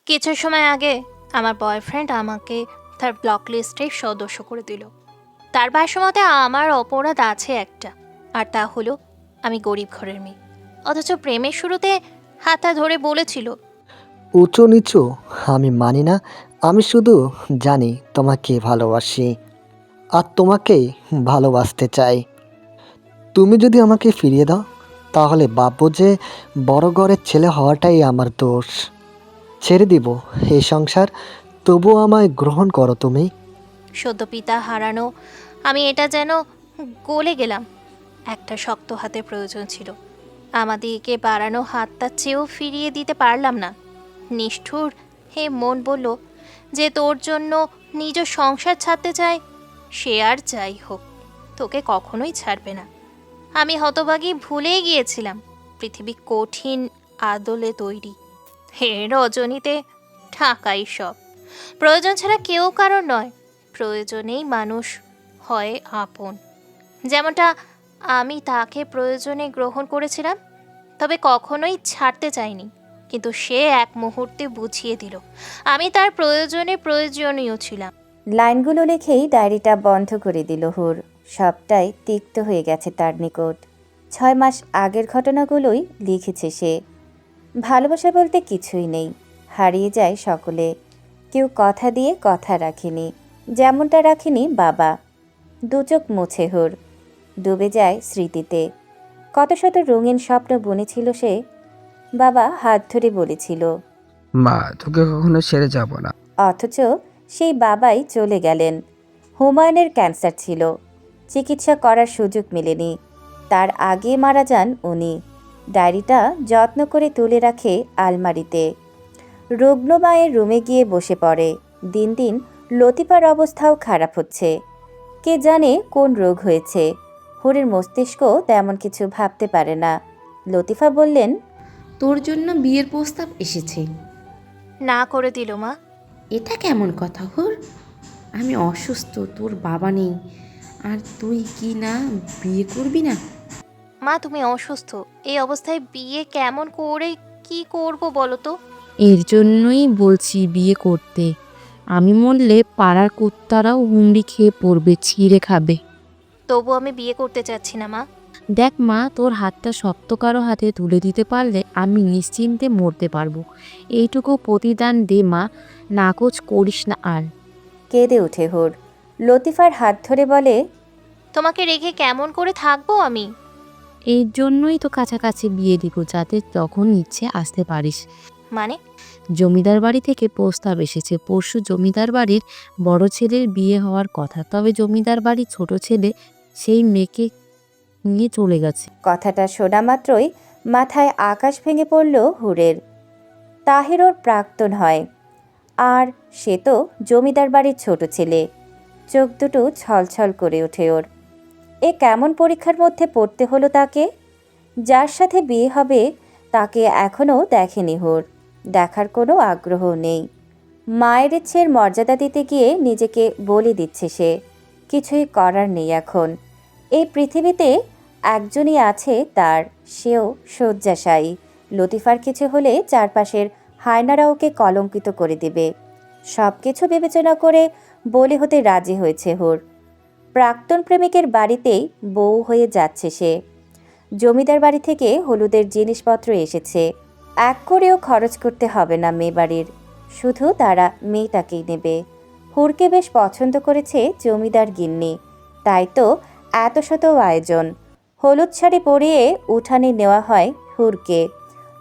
কিছু সময় আগে আমার বয়ফ্রেন্ড আমাকে তার ব্লক লিস্টে সদস্য করে দিল। তার ভাষ্যমতে আমার অপরাধ আছে একটা, আর তা হলো আমি গরিব ঘরের মেয়ে। অথচ প্রেমের শুরুতে হাতটা ধরে বলেছিল, উঁচু নিচু আমি মানি না। আমি শুধু জানি তোমাকে ভালোবাসি আর তোমাকেই ভালোবাসতে চাই। তুমি যদি আমাকে ফিরিয়ে দাও তাহলে ভাববো যে বড় ঘরের ছেলে হওয়াটাই আমার দোষ। ছেড়ে দিব এই সংসার, তবুও আমায় গ্রহণ করো তুমি। সদ্য পিতা হারানো আমি এটা যেন গলে গেলাম। একটা শক্ত হাতের প্রয়োজন ছিল। আমাদিকে বাড়ানো হাতটা চেয়েও ফিরিয়ে দিতে পারলাম না। নিষ্ঠুর হে মন বলল যে তোর জন্য নিজ সংসার ছাড়তে চায়, সে আর যাই হোক তোকে কখনোই ছাড়বে না। আমি হতভাগী ভুলেই গিয়েছিলাম পৃথিবী কঠিন আদলে তৈরি। হে রজনীতে ঢাকাই সব। প্রয়োজন ছাড়া কেউ কারোর নয়, প্রয়োজনেই মানুষ হয় আপন। যেমনটা আমি তাকে প্রয়োজনে গ্রহণ করেছিলাম, তবে কখনোই ছাড়তে চাইনি। কিন্তু সে এক মুহূর্তে বুঝিয়ে দিল আমি তার প্রয়োজনে প্রয়োজনীয় ছিলাম। লাইনগুলো লিখেই ডায়েরিটা বন্ধ করে দিল হুর। সবটাই তিক্ত হয়ে গেছে তার নিকট। 6 মাস আগের ঘটনাগুলোই লিখেছে সে। ভালোবাসা বলতে কিছুই নেই, হারিয়ে যায় সকলে। কেউ কথা দিয়ে কথা রাখেনি, যেমনটা রাখেনি বাবা। দুচোখ মুছে হুর, ডুবে যায় স্মৃতিতে। কত শত রঙিন স্বপ্ন বুনেছিল সে। বাবা হাত ধরে বলেছিল, মা, তোকে কখনো ছেড়ে যাব না। অথচ সেই বাবাই চলে গেলেন। হুমায়ুনের ক্যান্সার ছিল, চিকিৎসা করার সুযোগ মেলেনি। তার আগে মারা যান উনি। ডায়েরিটা যত্ন করে তুলে রাখে আলমারিতে। রুগ্ন মায়ের রুমে গিয়ে বসে পড়ে। দিন দিন লতিফার অবস্থাও খারাপ হচ্ছে। কে জানে কোন রোগ হয়েছে। হুরের মস্তিষ্ক তেমন কিছু ভাবতে পারে না। লতিফা বললেন, তোর জন্য বিয়ের প্রস্তাব এসেছে। না করে দিল মা। এটা কেমন কথা হুর? আমি অসুস্থ, তোর বাবা নেই, আর তুই কি না বিয়ে করবি না? মা তুমি অসুস্থ, এই অবস্থায় বিয়ে কেমন করে কি করব বলো তো? এর জন্যই বলছি বিয়ে করতে। আমি মরলে পাড়ার কুত্তারাও হুমড়ি খেয়ে পড়বে, ছিঁড়ে খাবে। তবু আমি বিয়ে করতে চাচ্ছি না মা। দেখ মা, তোর হাতটা শক্ত কারো হাতে তুলে দিতে পারলে আমি নিশ্চিন্তে মরতে পারবো। এইটুকু প্রতিদান দে মা, নাকচ করিস না আর। কেঁদে ওঠে হুর। লতিফার হাত ধরে বলে, তোমাকে রেখে কেমন করে থাকবো আমি? এর জন্যই তো কাছাকাছি বিয়ে দিব, যাতে তখন ইচ্ছে আসতে পারিস। মানে? জমিদার বাড়ি থেকে প্রস্তাব এসেছে। পরশু জমিদার বাড়ির বড় ছেলের বিয়ে হওয়ার কথা, তবে জমিদার বাড়ির ছোট ছেলে সেই মেয়েকে নিয়ে চলে গেছে। কথাটা শোনা মাত্রই মাথায় আকাশ ভেঙে পড়ল হুরের। তাহের ওর প্রাক্তন হয়, আর সে তো জমিদার বাড়ির ছোট ছেলে। চোখ দুটো ছলছল করে ওঠে ওর। এ কেমন পরীক্ষার মধ্যে পড়তে হলো তাকে? যার সাথে বিয়ে হবে তাকে এখনও দেখেনি হুর, দেখার কোনো আগ্রহ নেই। মায়ের ইচ্ছের মর্যাদা দিতে গিয়ে নিজেকে বলি দিচ্ছে সে। কিছুই করার নেই এখন। এই পৃথিবীতে একজনই আছে তার, সেও শয্যাশায়ী। লতিফার কিছু হলে চারপাশের হায়নারা ওকে কলঙ্কিত করে দেবে। সব কিছু বিবেচনা করে বলি হতে রাজি হয়েছে হুর। প্রাক্তন প্রেমিকের বাড়িতেই বউ হয়ে যাচ্ছে সে। জমিদার বাড়ি থেকে হলুদের জিনিসপত্র এসেছে। এক করেও খরচ করতে হবে না মেয়ে বাড়ির, শুধু তারা মেয়েটাকেই নেবে। হুরকে বেশ পছন্দ করেছে জমিদার গিন্নি, তাই তো এত শত আয়োজন। হলুদ শাড়ি পরিয়ে উঠানে নেওয়া হয় হুরকে।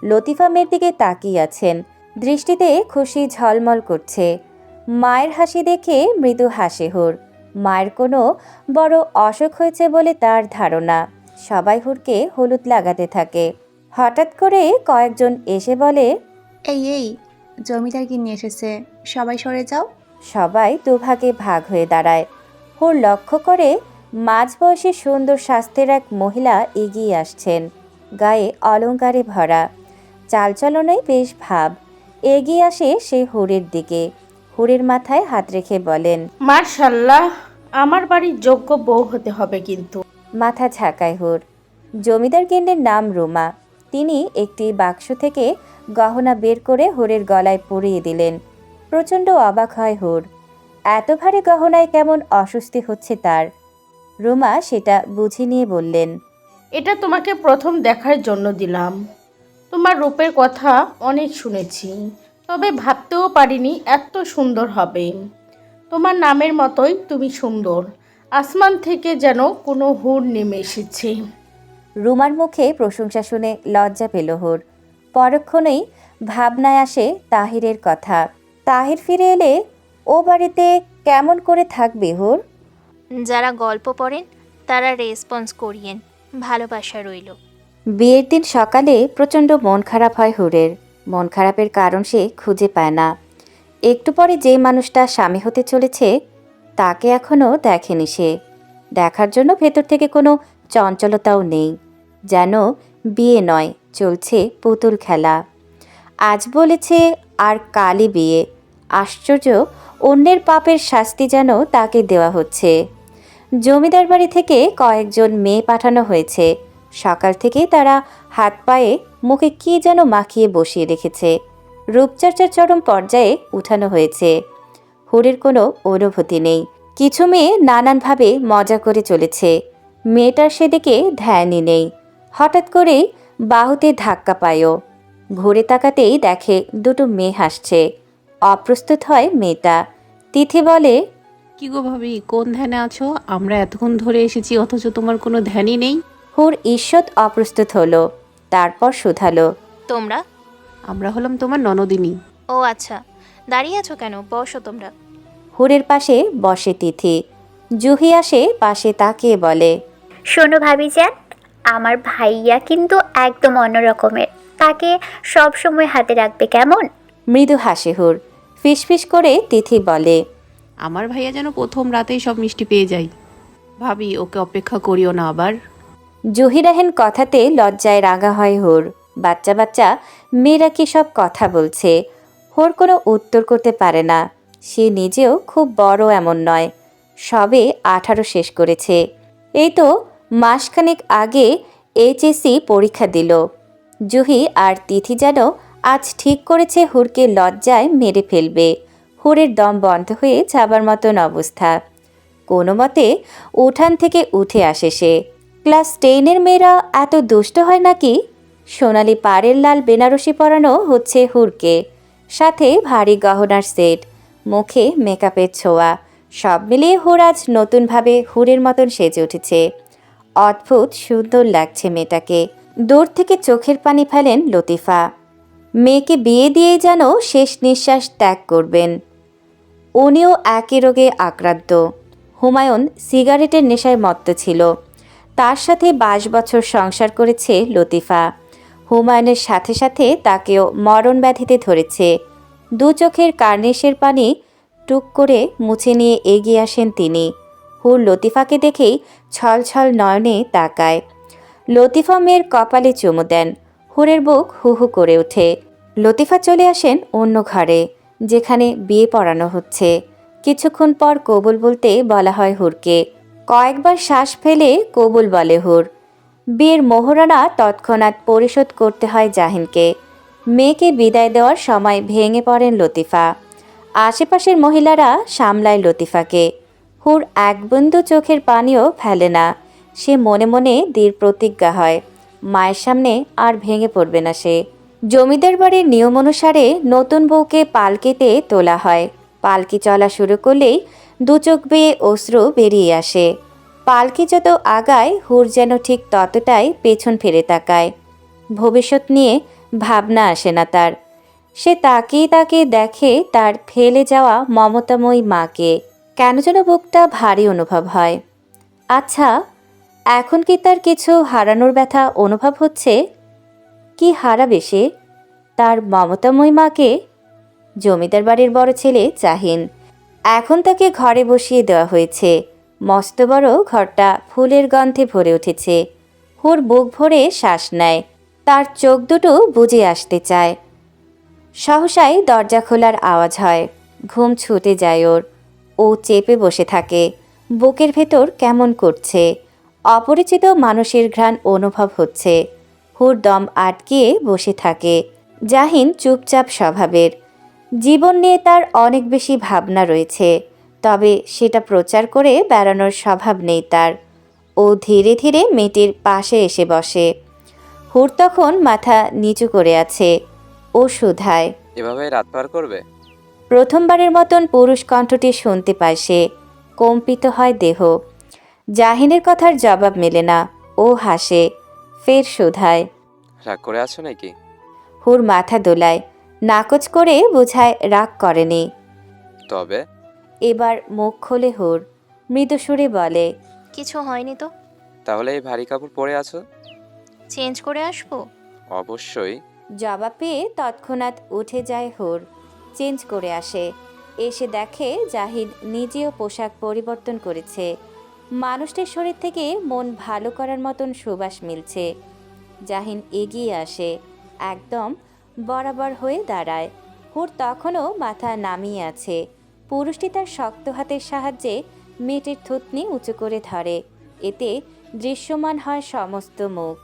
লতিফা মেয়ের দিকে তাকিয়ে আছেন, দৃষ্টিতে খুশি ঝলমল করছে। মায়ের হাসি দেখে মৃদু হাসে হুর। মায়ের কোনো বড় অসুখ হয়েছে বলে তার ধারণা। সবাই হুরকে হলুদ লাগাতে থাকে। হঠাৎ করে কয়েকজন এসে বলে, এই জমিদার গিন্নি এসেছে, সবাই সরে যাও। সবাই দুভাগে ভাগ হয়ে দাঁড়ায়। হুর লক্ষ্য করে মাঝবয়সী সুন্দর স্বাস্থ্যের এক মহিলা এগিয়ে আসছেন, গায়ে অলংকারে ভরা, চালচলনেই বেশ ভাব। এগিয়ে আসে সে হুরের দিকে। হুরের মাথায় হাত রেখে বলেন, মার্শাল্লাহ, আমার বাড়ির যোগ্য বউ হতে হবে কিন্তু। মাথা ঝাঁকায় হুর। জমিদার গিন্নির নাম রুমা। তিনি একটি বাক্স থেকে গহনা বের করে হুরের গলায় পরিয়ে দিলেন। প্রচণ্ড অবাক হয় হুর। এত ভারী গহনায় কেমন অস্বস্তি হচ্ছে তার। রুমা সেটা বুঝে নিয়ে বললেন, এটা তোমাকে প্রথম দেখার জন্য দিলাম। তোমার রূপের কথা অনেক শুনেছি, তবে ভাবতেও পারিনি এত সুন্দর হবে। তোমার নামের মতোই তুমি সুন্দর। আসমান থেকে যেন কোনো হুর নেমে এসেছে। রুমার মুখে প্রশংসা শুনে লজ্জা পেল হুর। পরক্ষণেই ভাবনায় আসে তাহিরের কথা। তাহির ফিরে এলে ও বাড়িতে কেমন করে থাকবে হুর? যারা গল্প পড়েন তারা রেসপন্স করিয়েন, ভালোবাসা রইল। বিয়ের দিন সকালে প্রচণ্ড মন খারাপ হয় হুরের। মন খারাপের কারণ সে খুঁজে পায় না। একটু পরে যে মানুষটা স্বামী হতে চলেছে তাকে এখনও দেখেনি সে। দেখার জন্য ভেতর থেকে কোনো চঞ্চলতাও নেই, যেন বিয়ে নয়, চলছে পুতুল খেলা। আজ বলেছে আর কালই বিয়ে। আশ্চর্য, অন্যের পাপের শাস্তি যেন তাকে দেওয়া হচ্ছে। জমিদার বাড়ি থেকে কয়েকজন মেয়ে পাঠানো হয়েছে। সকাল থেকে তারা হাত পায়ে মুখে কী যেন মাখিয়ে বসিয়ে রেখেছে। রূপচর্চার চরম পর্যায়ে উঠানো হয়েছে। হুরের কোনো অনুভূতি নেই। কিছু মেয়ে নানানভাবে মজা করে চলেছে। মেয়েটার সেদিকে ধ্যানই নেই। হঠাৎ করেই বাহুতে ধাক্কা পায়ও। ঘুরে তাকাতেই দেখে দুটো মেয়ে হাসছে। অপ্রস্তুত হয় মেয়েটা। তিথি বলে, কি গো ভাবি, কোন ধ্যানে আছো? আমরা এতক্ষণ ধরে এসেছি অথচ তোমার কোনো ধ্যানই নেই। হুর ঈষৎ অপ্রস্তুত হলো, তারপর শুধালো, তোমরা? আমরা হলাম তোমার ননদিনী। ও আচ্ছা, দাঁড়িয়ে আছো কেন? বসো তোমরা। হুরের পাশে বসে তিথি। জুহি আসে পাশে তাকিয়ে বলে, শোনো ভাবিজান, আমার ভাইয়া কিন্তু একদম অন্য রকমের। তাকে সব সময় হাতে রাখবে কেমন? মৃদু হাসে হুর। ফিসফিস করে তিথি বলে, আমার ভাইয়া যেন প্রথম রাতেই সব মিষ্টি পেয়ে যায়। ভাবি, ওকে অপেক্ষা করিও না আবার। জহিরাহেন কথাতে লজ্জায় রাঙা হয় হুর। বাচ্চা বাচ্চা মেয়েরা কি সব কথা বলছে। হুর কোনো উত্তর করতে পারে না। সে নিজেও খুব বড় এমন নয়, সবে 18 শেষ করেছে। এই তো মাসখানেক আগে এইচএসসি পরীক্ষা দিল। জুহি আর তিথি যেন আজ ঠিক করেছে হুরকে লজ্জায় মেরে ফেলবে। হুরের দম বন্ধ হয়ে যাবার মতন অবস্থা। কোনো মতে উঠান থেকে উঠে আসে সে। ক্লাস 10-এর মেয়েরা এত দুষ্ট হয় নাকি? সোনালি পাড়ের লাল বেনারসি পরানো হচ্ছে হুরকে, সাথে ভারী গহনার সেট, মুখে মেকআপের ছোঁয়া। সব মিলিয়ে হুর আজ নতুনভাবে হুরের মতন সেজে উঠেছে। অদ্ভুত সুন্দর লাগছে মেয়েটাকে। দূর থেকে চোখের পানি ফেলেন লতিফা। মেয়েকে বিয়ে দিয়েই যেন শেষ নিঃশ্বাস ত্যাগ করবেন। উনিও একই রোগে আক্রান্ত। হুমায়ুন সিগারেটের নেশায় মত্ত ছিল। তার সাথে 22 বছর সংসার করেছে লতিফা। হুমায়ুনের সাথে সাথে তাকেও মরণ ব্যাধিতে ধরেছে। দু চোখের কার্নিশের পানি টুক করে মুছে নিয়ে এগিয়ে আসেন তিনি। হুর লতিফাকে দেখেই ছলছল নয়নে তাকায়। লতিফা মেয়ের কপালে চুমু দেন। হুরের বুক হু হু করে ওঠে। লতিফা চলে আসেন অন্য ঘরে, যেখানে বিয়ে পড়ানো হচ্ছে। কিছুক্ষণ পর কবুল বলতে বলা হয় হুরকে। কয়েকবার শ্বাস ফেলে কবুল বলে হুর। বিয়ের মোহরানা তৎক্ষণাৎ পরিশোধ করতে হয় জাহিনকে। মেয়েকে বিদায় দেওয়ার সময় ভেঙে পড়েন লতিফা। আশেপাশের মহিলারা সামলায় লতিফাকে। হুর এক বিন্দু চোখের পানিও ফেলে না। সে মনে মনে দৃঢ় প্রতিজ্ঞা হয়, মায়ের সামনে আর ভেঙে পড়বে না সে। জমিদার বাড়ির নিয়ম অনুসারে নতুন বউকে পালকিতে তোলা হয়। পালকি চলা শুরু করলেই দু চোখ বেয়ে অশ্রু বেরিয়ে আসে। পালকি যত আগায় হুর যেন ঠিক ততটাই পেছন ফিরে তাকায়। ভবিষ্যৎ নিয়ে ভাবনা আসে না তার। সে তাকিয়ে তাকিয়ে দেখে তার ফেলে যাওয়া মমতাময়ী মাকে। কেন যেন বুকটা ভারী অনুভব হয়। আচ্ছা, এখন কি তার কিছু হারানোর ব্যথা অনুভব হচ্ছে? কি হারাবে সে? তার মমতাময়ী মাকে? জমিদার বাড়ির বড় ছেলে জাহিন। এখন তাকে ঘরে বসিয়ে দেওয়া হয়েছে। মস্ত বড় ঘরটা ফুলের গন্ধে ভরে উঠেছে। হুর বুক ভরে শ্বাস নেয়। তার চোখ দুটো বুজে আসতে চায়। সহসাই দরজা খোলার আওয়াজ হয়। ঘুম ছুটে যায় ওর। ও চেপে বসে থাকে। বুকের ভেতর কেমন করছে। অপরিচিত মানুষের ঘ্রাণ অনুভব হচ্ছে। হুর দম আটকিয়ে বসে থাকে। জাহিন চুপচাপ স্বভাবের। জীবন নিয়ে তার অনেক বেশি ভাবনা রয়েছে, তবে সেটা প্রচার করে বেড়ানোর স্বভাব নেই তার। ও ধীরে ধীরে মেয়েটির পাশে এসে বসে। হুর তখন মাথা নিচু করে আছে। ও শুধায়। এভাবে রাত পার করবে? প্রথমবারের মতন পুরুষ কণ্ঠটি শুনতে পায় সে। কম্পিত হয় দেহ। জাহিনের কথার জবাব মেলে না। ও হাসে, ফের শুধায়। রাগ করে আছো নাকি? হুর মাথা দোলায়, নাকচ করে বোঝায় রাগ করেনি। তবে এবার মুখ খোলে হুর, মৃদু সুরে বলে। কিছু হয়নি তো। তাহলে এই ভারী কাপড় পরে আছো? চেঞ্জ করে আসবো? অবশ্যই। জবাব পেয়ে তৎক্ষণাৎ উঠে যায় হুর, চেঞ্জ করে আসে। এসে দেখে জাহিদ নিজেও পোশাক পরিবর্তন করেছে। মানুষটির শরীর থেকে মন ভালো করার মতন সুবাস মিলছে। জাহিন এগিয়ে আসে, একদম বরাবর হয়ে দাঁড়ায়। হুর তখনও মাথা নামিয়ে আছে। পুরুষটি তার শক্ত হাতের সাহায্যে মেয়েটির থুতনি উঁচু করে ধরে। এতে দৃশ্যমান হয় সমস্ত মুখ।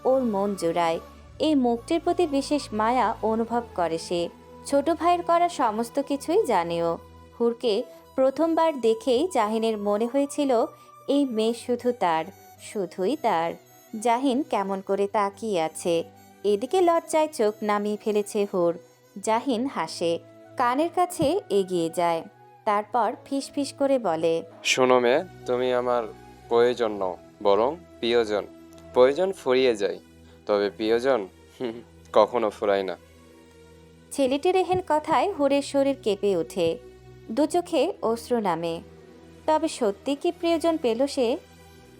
ওর মন জোড়ায়। এই মুখটির প্রতি বিশেষ মায়া অনুভব করে সে। ছোট ভাইয়ের করা সমস্ত কিছুই জানেও। হুরকে প্রথমবার দেখেই জাহিনের মনে হয়েছিল এই মেয়ে শুধু তার, শুধুই তার। জাহিন কেমন করে তাকিয়ে আছে। এদিকে লজ্জায় চোখ নামিয়ে ফেলেছে হুর। জাহিন হাসে, কানের কাছে এগিয়ে যায়। তারপর ফিসফিস করে বলে। শোনো মেয়ে, তুমি আমার প্রয়োজন নও, বরং প্রিয়জন। প্রয়োজন ফুরিয়ে যায়, তবে প্রিয়জন কখনো ফুরায় না। ছেলেটির এহেন কথায় হুরের শরীর কেঁপে ওঠে, দু চোখে অশ্রু নামে। তবে সত্যি কি প্রিয়জন পেল সে?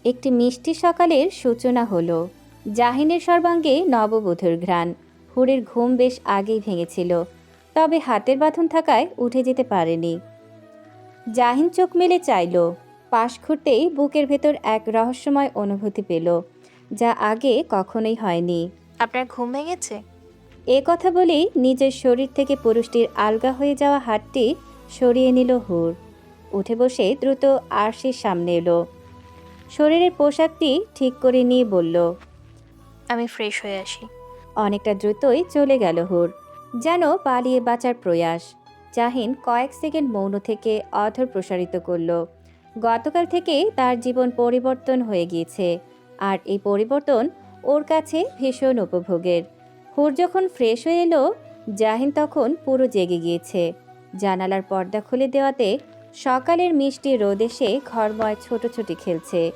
একটি মিষ্টি সকালের সূচনা হলো। জাহিনের সর্বাঙ্গে নববধূর ঘ্রাণ। হুরের ঘুম বেশ আগেই ভেঙেছিল, তবে হাতের বাঁধন থাকায় উঠে যেতে পারেনি। জাহিন চোখ মেলে চাইল। পাশ ঘুরতেই বুকের ভেতর এক রহস্যময় অনুভূতি পেল, যা আগে কখনোই হয়নি। আপনার ঘুম ভেঙেছে? এ কথা বলেই নিজের শরীর থেকে পুরুষটির আলগা হয়ে যাওয়া হাতটি সরিয়ে নিল হুর। উঠে বসে দ্রুত আরশির সামনে এলো। শরীরের পোশাকটি ঠিক করে নিয়ে বলল। আমি ফ্রেশ হয়ে আসি। অনেকটা দ্রুতই চলে গেল হুর, যেন পালিয়ে বাঁচার প্রয়াস। জাহিন কয়েক সেকেন্ড মৌন থেকে অধর প্রসারিত করল। গতকাল থেকে তার জীবন পরিবর্তন হয়ে গিয়েছে, আর এই পরিবর্তন ওর কাছে ভীষণ উপভোগের। হুর যখন ফ্রেশ হয়ে এলো, জাহিন তখন পুরো জেগে গিয়েছে। জানালার পর্দা খুলে দেওয়াতে সকালের মিষ্টি রোদ এসে ঘরময় ছোটাছুটি খেলছে।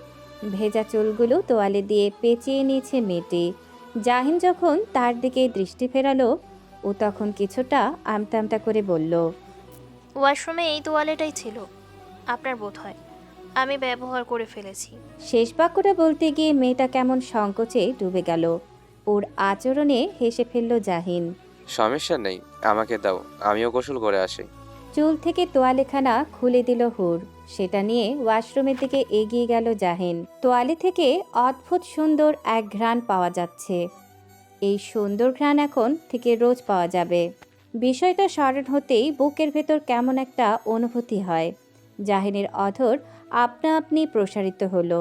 ভেজা চুলগুলো তোয়ালে দিয়ে পেঁচিয়ে নিয়েছে মেয়েটি। জাহিন যখন তার দিকে দৃষ্টি ফেরালো, ও তখন কিছুটা আমতা আমতা করে বলল। ওয়াশরুমে এই তোয়ালেটাই ছিল, আপনার বোধ হয়। আমি ব্যবহার করে ফেলেছি। শেষ বাক্যটা বলতে গিয়ে মেয়েটা কেমন সংকোচে ডুবে গেল। ওর আচরণে হেসে ফেলল জাহিন। সমস্যা নেই, আমাকে দাও, আমিও গোসল করে আসি। চুল থেকে তোয়ালেখানা খুলে দিল হুর। সেটা নিয়ে ওয়াশরুমের দিকে এগিয়ে গেল জাহিন। তোয়ালে থেকে অদ্ভুত সুন্দর এক ঘ্রাণ পাওয়া যাচ্ছে। এই সুন্দর ঘ্রাণ এখন থেকে রোজ পাওয়া যাবে। বিষয়টা স্মরণ হতেই বুকের ভেতর কেমন একটা অনুভূতি হয়। জাহিনের অধর আপনা আপনি প্রসারিত হলো।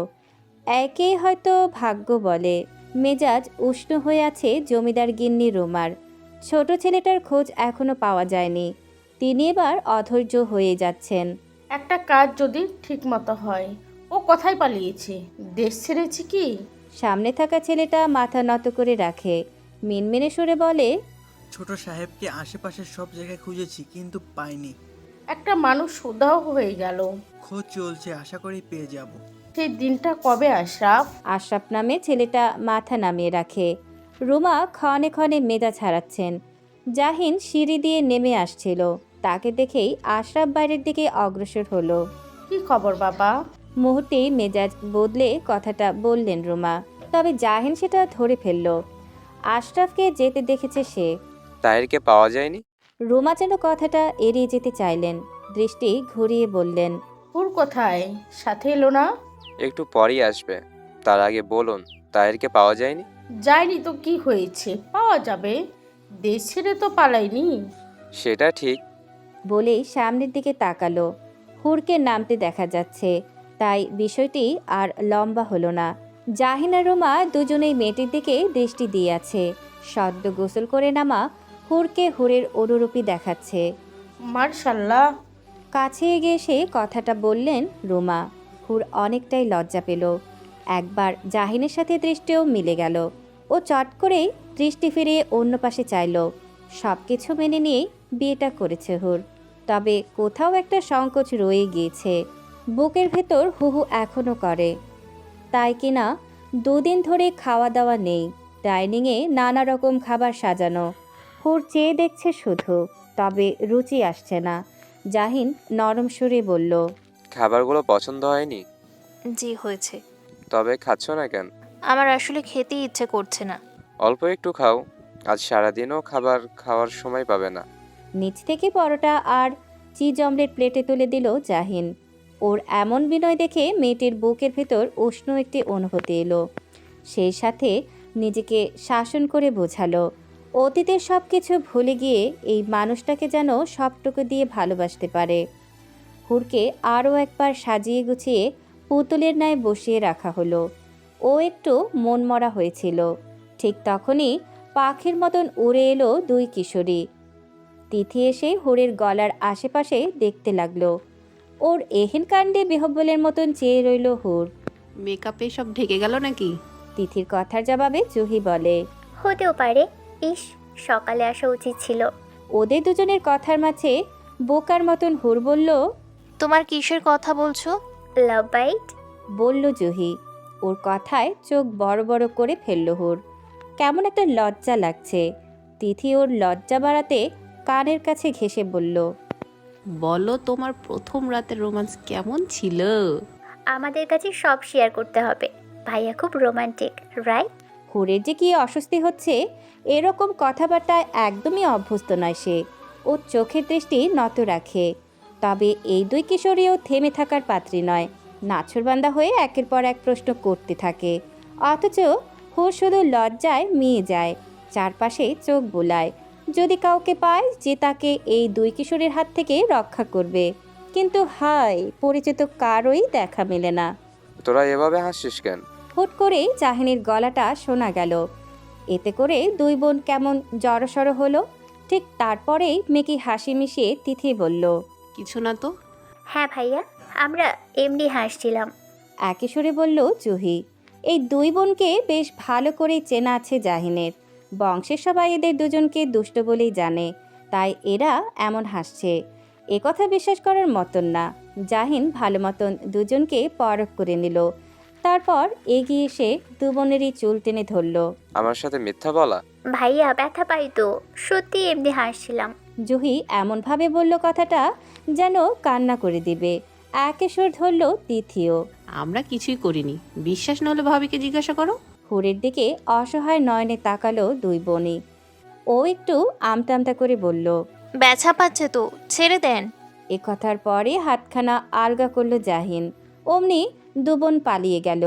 একেই হয়তো ভাগ্য বলে। মেজাজ উষ্ণ হয়ে আছে জমিদার গিন্নি রুমার। ছোট ছেলেটার খোঁজ এখনো পাওয়া যায়নি। তিনি এবার অধৈর্য হয়ে যাচ্ছেন। একটা কাজ যদি ঠিক মতো হয়। ও কোথায় পালিয়েছে? দেশ ছেড়েছে কি? সামনে থাকা ছেলেটা মাথা নত করে রাখে, মিনমিনে সুরে বলে। ছোট সাহেবকে আশেপাশের সব জায়গায় খুঁজেছি, কিন্তু পাইনি। একটা মানুষ উধাও হয়ে গেল। খোঁজ চলছে, আশা করি পেয়ে যাব। সেই দিনটা কবে আশরাফ? আশরাফ নামে ছেলেটা মাথা নামিয়ে রাখে। রুমা ক্ষণে ক্ষণে মেজাজ হারাচ্ছেন। জাহিন সিঁড়ি দিয়ে নেমে আসছিল। তাকে দেখেই আশরাফ বাইরের দিকে অগ্রসর হলো। কি খবর বাবা? মুহূর্তেই মেজাজ বদলে কথাটা বললেন রুমা। তবে জাহিন সেটা ধরে ফেলল। আশরাফকে যেতে দেখেছে সে। তাহেরকে পাওয়া যায়নি? রুমা যেন কথাটা এড়িয়ে যেতে চাইলেন, দৃষ্টি ঘুরিয়ে বললেন। হুর কোথায়? সাথে এলো না? একটু পরেই আসবে, তার আগে বলুন, তাহেরকে পাওয়া যায়নি? যায়নি তো কি হয়েছে, পাওয়া যাবে। দেশ ছেড়ে তো পালাইনি। সেটা ঠিক। বলেই সামনের দিকে তাকালো। হুরকে নামতে দেখা যাচ্ছে, তাই বিষয়টি আর লম্বা হলো না। জাহিন আর রুমা দুজনেই মেয়েটির দিকে দৃষ্টি দিয়ে আছে। সদ্য গোসল করে নামা হুরকে হুরের অনুরূপী দেখাচ্ছে। মার্শাল্লাহ। কাছে এগিয়ে এসে কথাটা বললেন রুমা। হুর অনেকটাই লজ্জা পেল। একবার জাহিনের সাথে দৃষ্টিও মিলে গেল। ও চট করেই দৃষ্টি ফিরিয়ে অন্য পাশে চাইল। সব কিছু মেনে নিয়েই বিয়েটা করেছে হুর, তবে কোথাও একটা সংকোচ রয়ে গিয়েছে। বুকের ভেতর হুহু এখনও করে। তাই কিনা দুদিন ধরে খাওয়া দাওয়া নেই। ডাইনিংয়ে নানা রকম খাবার সাজানো। হুর চেয়ে দেখছে শুধু, তবে রুচি আসছে না। জাহিন নরম সুরে বলল, খাবারগুলো পছন্দ হয়নি? জি হয়েছে। তবে খাচ্ছ না কেন? আমার আসলে খেতেই ইচ্ছে করছে না। অল্প একটু খাও, আজ সারাদিনও খাবার খাওয়ার সময় পাবে না। নিচ থেকে পরোটা আর চিজ অমলেট প্লেটে তুলে দিল জাহিন। ওর এমন বিনয় দেখে মেয়েটির বুকের ভেতর উষ্ণ একটি অনুভূতি এলো। সেই সাথে নিজেকে শাসন করে বোঝালো অতীতের সব কিছু ভুলে গিয়ে এই মানুষটাকে যেন সবটুকু দিয়ে ভালোবাসতে পারে। হুরকে আরও একবার সাজিয়ে গুছিয়ে পুতুলের ন্যায় বসিয়ে রাখা হলো। ও একটু মনমরা হয়েছিল। ঠিক তখনই পাখির মতন উড়ে এলো দুই কিশোরী। তিথি এসে হুরের গলার আশেপাশে দেখতে লাগলো। ওর এহেন কাণ্ডে বিহব্বলের মতন চেয়ে রইল হুর। মেকআপে সব ঢেকে গেল নাকি? তিথির কথার জবাবে জুহি বলে, হতেও পারে। ইস, সকালে আসা উচিত ছিল। ওদের দুজনের কথার মাঝে বোকার মতন হুর বলল, তোমার কিসের কথা বলছো? Love bite. বলল জুহি। ওর কথায় চোখ বড় বড় করে ফেলল হুর। কেমন একটা লজ্জা লাগছে। তিথি ওর লজ্জা বাড়াতে কানের কাছে ঘেঁষে বলল, বলো তোমার প্রথম রাতের রোমান্স কেমন ছিল? আমাদের কাছে সব শেয়ার করতে হবে। ভাইয়া খুব রোমান্টিক, রাইট? হুরের যে কি অস্বস্তি হচ্ছে, এরকম কথাবার্তায় একদমই অভ্যস্ত নয় সে। ওর চোখের দৃষ্টি নত রাখে। তবে এই দুই কিশোরীও থেমে থাকার পাত্রী নয়। নাছোড়বান্দা হয়ে একের পর এক প্রশ্ন করতে থাকে। অথচ হুর শুধু লজ্জায় মিয়ে যায়, চারপাশে চোখ বোলায়। যদি কাউকে পায় যে তাকে এই দুই কিশোরের হাত থেকে রক্ষা করবে, কিন্তু হায়, পরিচিত কারোই দেখা মেলে না। তোরা এভাবে হাসছিস কেন? হুট করেই জাহিনীর গলাটা শোনা গেল। এতে করে দুই বোন কেমন জড়সড় হলো। ঠিক তারপরেই মেকি হাসি মিশিয়ে তিথি বলল, কিছু না তো। হ্যাঁ ভাইয়া, আমরা এমনি হাসছিলাম। একই সুরে বলল জুহি। এই দুই বোনকে বেশ ভালো করেই চেনা আছে জাহিনের। বংশের সবাই এদের দুজনকে দুষ্ট বলেই জানে, তাই এরা এমন হাসছে। এ কথা বিশ্বাস করার মতন না। জাহিন ভালো মতন দুজনকে পরখ করে নিল। তারপর এগিয়ে এসে দু বোনেরই চুল টেনে ধরল। আমার সাথে মিথ্যা বলা? ভাইয়া ব্যথা পাই তো, সত্যি এমনি হাসছিলাম। জুহি এমনভাবে বলল কথাটা যেন কান্না করে দিবে। একে সুর ধরল তিথিও। আমরা কিছুই করিনি, বিশ্বাস না হলে ভাবিকে জিজ্ঞাসা করো। হুরের দিকে অসহায় নয়নে তাকালো দুই বোনই। ও একটু আমতা আমতা করে বলল, ব্যথা পাচ্ছে তো, ছেড়ে দেন। এ কথার পরে হাতখানা আলগা করল জাহিন। অমনি দু বোন পালিয়ে গেল।